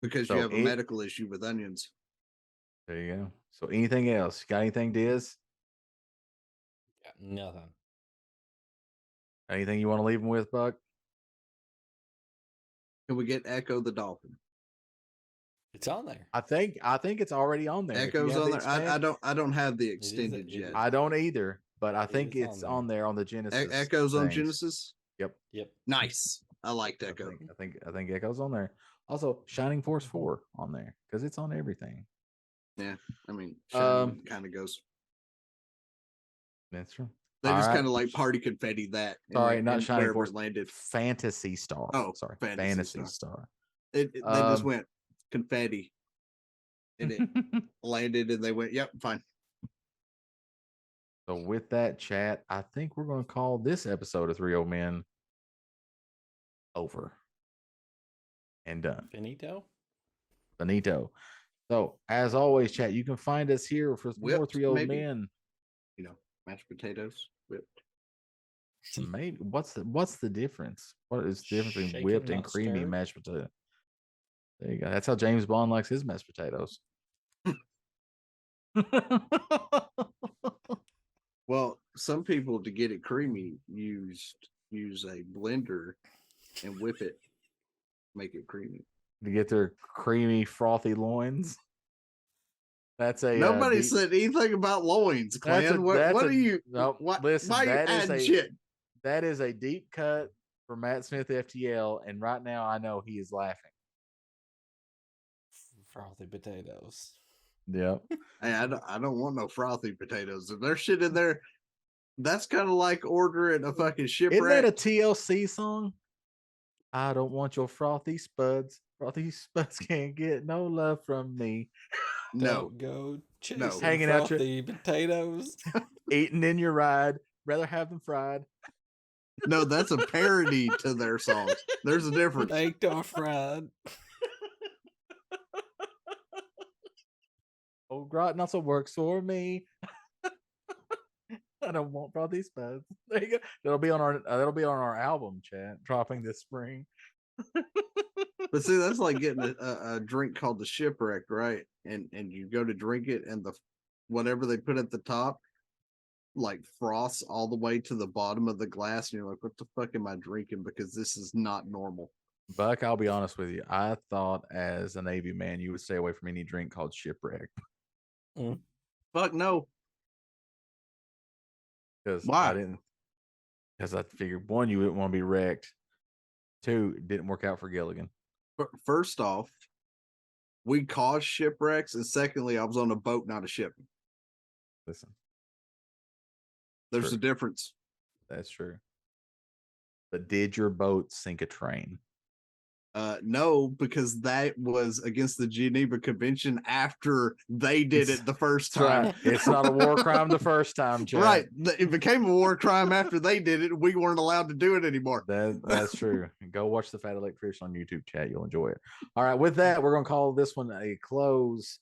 Because So you have a medical issue with onions. There you go. So anything else? Got anything, Diz? Got nothing. Anything you want to leave them with, Buck? Can we get Echo the Dolphin? It's on there. I think it's already on there. If you Echo's have on the there. I don't have the is- extended it yet. is. I don't either, but I think is it's on on there on the Genesis. Echo's on things. Genesis. Yep. Nice. I liked Echo. I think Echo's on there. Also, Shining Force 4 on there because it's on everything. I mean, Shining kind of goes. That's true. They All just right. kind of like party confetti that. Sorry, and not and Shining wherever Force. it landed. Fantasy Star. Oh, sorry, Fantasy Fantasy Star. Star. They just went confetti, and it landed, and they went, "Yep, fine." So with that, chat, I think we're going to call this episode of Three Old Men over and done. Finito. So as always, chat, you can find us here for more Whipped, Three Old maybe. Men. Mashed potatoes whipped. Maybe what's the difference? What is the difference between Shaken, whipped and not creamy stirred. mashed potato? There you go. That's how James Bond likes his mashed potatoes. Well, some people to get it creamy use a blender and whip it, make it creamy. To get their creamy, frothy loins. That's a Nobody deep- said anything about loins, Clan. What are you? Nope. What? Listen, why are you that is adding a shit? that is a deep cut for Matt Smith FTL, and right now I know he is laughing. Frothy potatoes. Yep. Hey, I don't want no frothy potatoes. If there's shit in there, that's kind of like ordering a fucking shipwreck. Isn't that a TLC song? I don't want your frothy spuds. Frothy spuds can't get no love from me. No, Don't go chasing Hanging out your- frothy potatoes. Eating in your ride. Rather have them fried. no, that's a parody to their songs. There's a difference. Baked or fried. Oh, gratin also works for me. I don't want frothy spuds. There you go. That'll be on our album, chat, dropping this spring. But see, that's like getting a drink called the Shipwreck, right? And you go to drink it, and the whatever they put at the top, like frosts all the way to the bottom of the glass, and you're like, "What the fuck am I drinking?" Because this is not normal. Buck, I'll be honest with you. I thought as a Navy man, you would stay away from any drink called Shipwreck. Fuck no. Because Why? Because I figured, one, you wouldn't want to be wrecked. Two, it didn't work out for Gilligan. First off, we caused shipwrecks, and secondly, I was on a boat, not a ship. Listen, There's True. a difference. that's true. But did your boat sink a train? No, because that was against the Geneva Convention after they did it the first That's time. right. It's not a war crime the first time, chat. Right. It became a war crime after they did it. We weren't allowed to do it anymore. That's true. Go watch the Fat Electrician on YouTube, chat. You'll enjoy it. All right. With that, we're going to call this one a close.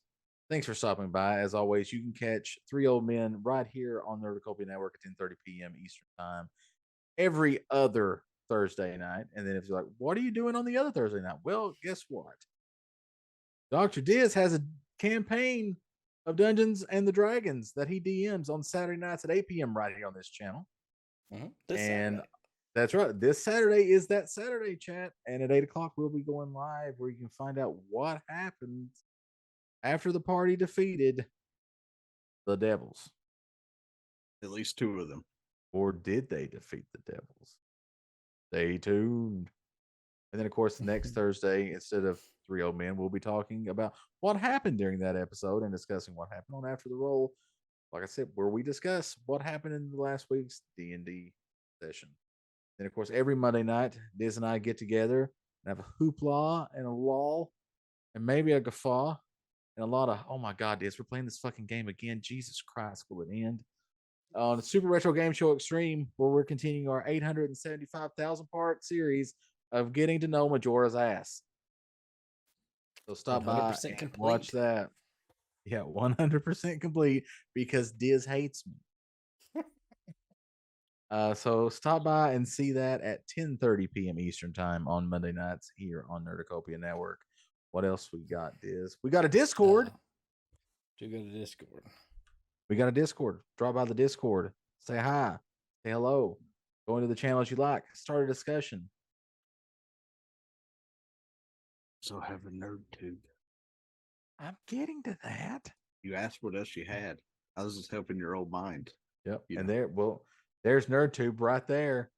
Thanks for stopping by. As always, you can catch Three Old Men right here on the Nerdcopia Network at 10:30 p.m. Eastern Time every other Thursday night. And then if you're like, what are you doing on the other Thursday night? Well, guess what? Dr. Diz has a campaign of Dungeons and the Dragons that he DMs on Saturday nights at 8 p.m. right here on this channel. This And Saturday. that's right. This Saturday is that Saturday, chat. And at 8 o'clock, we'll be going live where you can find out what happened after the party defeated the Devils. At least two of them. Or did they defeat the Devils? Stay tuned. And then, of course, next Thursday, instead of Three Old Men, we'll be talking about what happened during that episode and discussing what happened on After the Roll. Like I said, where we discuss what happened in the last week's D&D session. Then, of course, every Monday night, Diz and I get together and have a hoopla and a lull and maybe a guffaw and a lot of, oh my God, Diz, we're playing this fucking game again. Jesus Christ, will it end? On the Super Retro Game Show Extreme, where we're continuing our 875,000 part series of getting to know Majora's ass. So stop by 100% and complete. watch that. Yeah, 100% complete because Diz hates me. So stop by and see that at 10:30 p.m. Eastern time on Monday nights here on Nerdacopia Network. What else we got, Diz? We got a Discord. Do go to Discord. We got a Discord. Drop by the Discord. Say hi. Say hello. Go into the channels you like. Start a discussion. So have a nerd tube. I'm getting to that. You asked what else you had. I was just helping your old mind. Yep. You And know. there's NerdTube right there.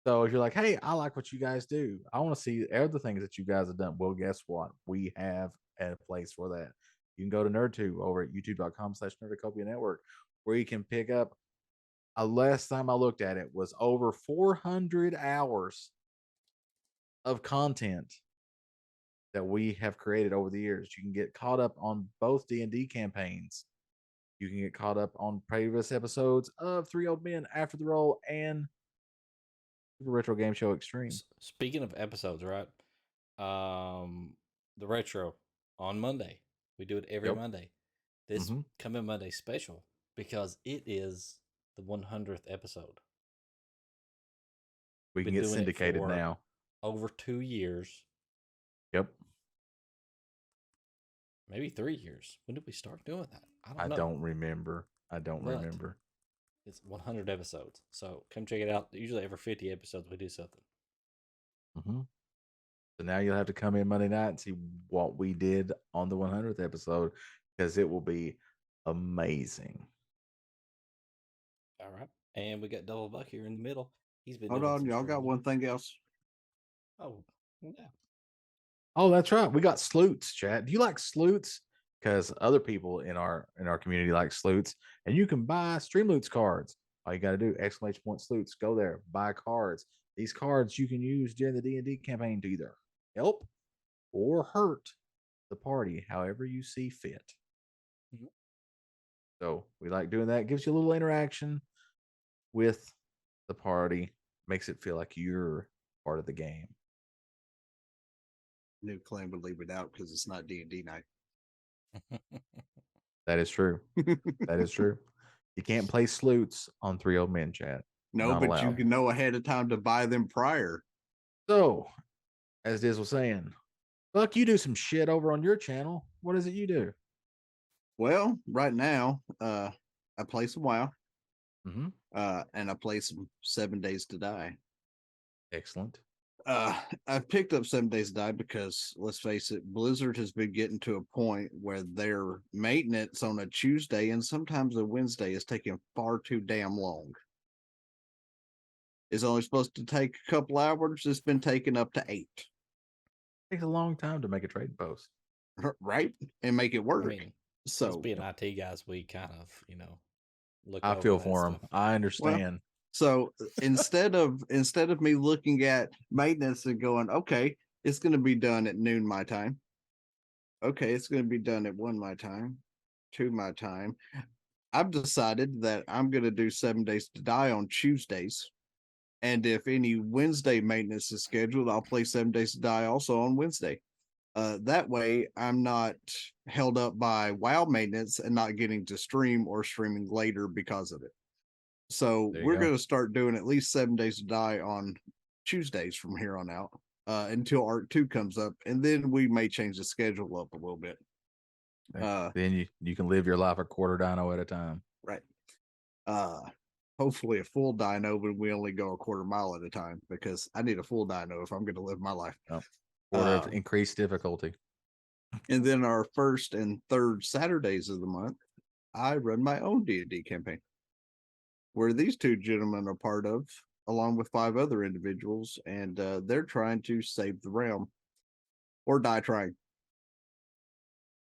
So if you're like, hey, I like what you guys do. I want to see other things that you guys have done. Well, guess what? We have a place for that. You can go to NerdTube over at youtube.com/Nerdacopia Network, where you can pick up. Last time I looked at it was over 400 hours of content that we have created over the years. You can get caught up on both D&D campaigns. You can get caught up on previous episodes of Three Old Men, After the Roll, and Super Retro Game Show Extreme. Speaking of episodes, right? The retro on Monday. We do it every Monday. This coming Monday special because it is the 100th episode. We can get syndicated now. Over 2 years. Yep. Maybe 3 years. When did we start doing that? I don't remember. Remember. It's 100 episodes. So come check it out. Usually every 50 episodes we do something. So now you'll have to come in Monday night and see what we did on the 100th episode because it will be amazing. All right. And we got Double Buck here in the middle. He's been Hold on, y'all got one thing else. Oh, yeah. Oh, that's right. We got Sloots, chat. Do you like Sloots? Because other people in our community like Sloots, and you can buy Streamloots cards. All you got to do, !Sloots, go there, buy cards. These cards you can use during the D&D campaign to either help or hurt the party, however you see fit. So we like doing that. It gives you a little interaction with the party, makes it feel like you're part of the game. New Clan would leave it out because it's not D&D night. That is true. That is true. You can't play Sloots on Three Old Men, chat. No, Not but allowed. you can know ahead of time to buy them prior. So, as Diz was saying, Buck, you do some shit over on your channel. What is it you do? Well, right now, I play some WoW. And I play some 7 Days to Die. Excellent. I've picked up 7 Days to Die because, let's face it, Blizzard has been getting to a point where their maintenance on a Tuesday and sometimes a Wednesday is taking far too damn long. It's only supposed to take a couple hours. It's been taking up to 8. It takes a long time to make a trading post. Right? And make it work. I mean, so being IT guys, we kind of, look. I feel for them. I understand. Well, so instead of me looking at maintenance and going, okay, it's going to be done at noon my time. Okay, it's going to be done at 1 my time, 2 my time. I've decided that I'm going to do 7 Days to Die on Tuesdays. And if any Wednesday maintenance is scheduled, I'll play 7 Days to Die also on Wednesday. That way, I'm not held up by WoW maintenance and not getting to stream or streaming later because of it. So we're going to start doing at least 7 Days to Die on Tuesdays from here on out until Arc 2 comes up. And then we may change the schedule up a little bit. Then you can live your life a quarter dino at a time. Right. Hopefully a full dino, but we only go a quarter mile at a time because I need a full dino if I'm going to live my life. Quarter of increased difficulty. And then our first and third Saturdays of the month, I run my own D&D campaign, where these 2 gentlemen are part of, along with 5 other individuals, and they're trying to save the realm or die trying.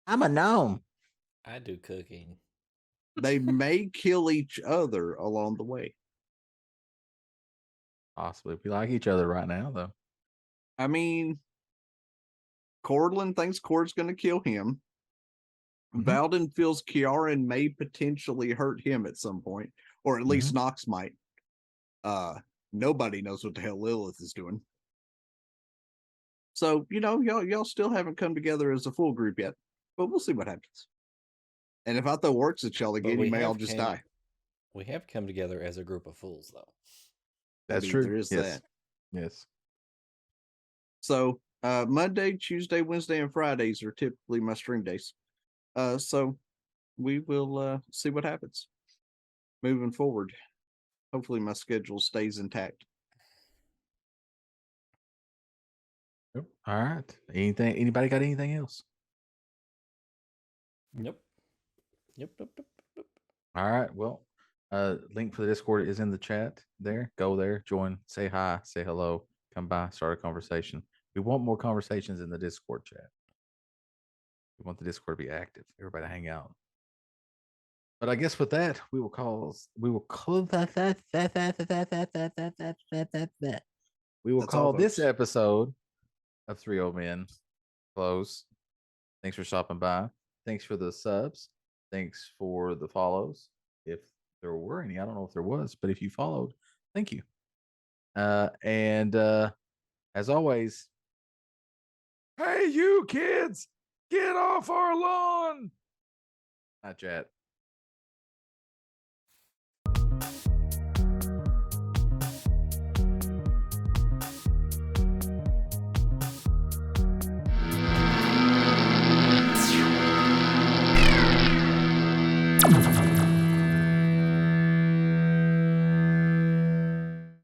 I'm a gnome. I do cooking. They may kill each other along the way. Possibly. We like each other right now, though. I mean, Cordlin thinks Cord's going to kill him. Mhm. Valden feels Kiaran may potentially hurt him at some point, or at least Nox might. Nobody knows what the hell Lilith is doing. So, y'all still haven't come together as a full group yet, but we'll see what happens. And if I throw works at y'all again, you may all just die. We have come together as a group of fools, though. That's true. There is yes. that. Yes. So Monday, Tuesday, Wednesday, and Fridays are typically my stream days. So we will see what happens moving forward. Hopefully my schedule stays intact. Yep. All right. Anybody got anything else? Nope. Yep. All right. Well, link for the Discord is in the chat there. Go there, join, say hi, say hello, come by, start a conversation. We want more conversations in the Discord chat. We want the Discord to be active, everybody to hang out. But I guess with that, we will call this episode of Three Old Men close. Thanks for stopping by. Thanks for the subs. Thanks for the follows. If there were any, I don't know if there was, but if you followed, thank you. And as always, hey, you kids, get off our lawn. Not chat.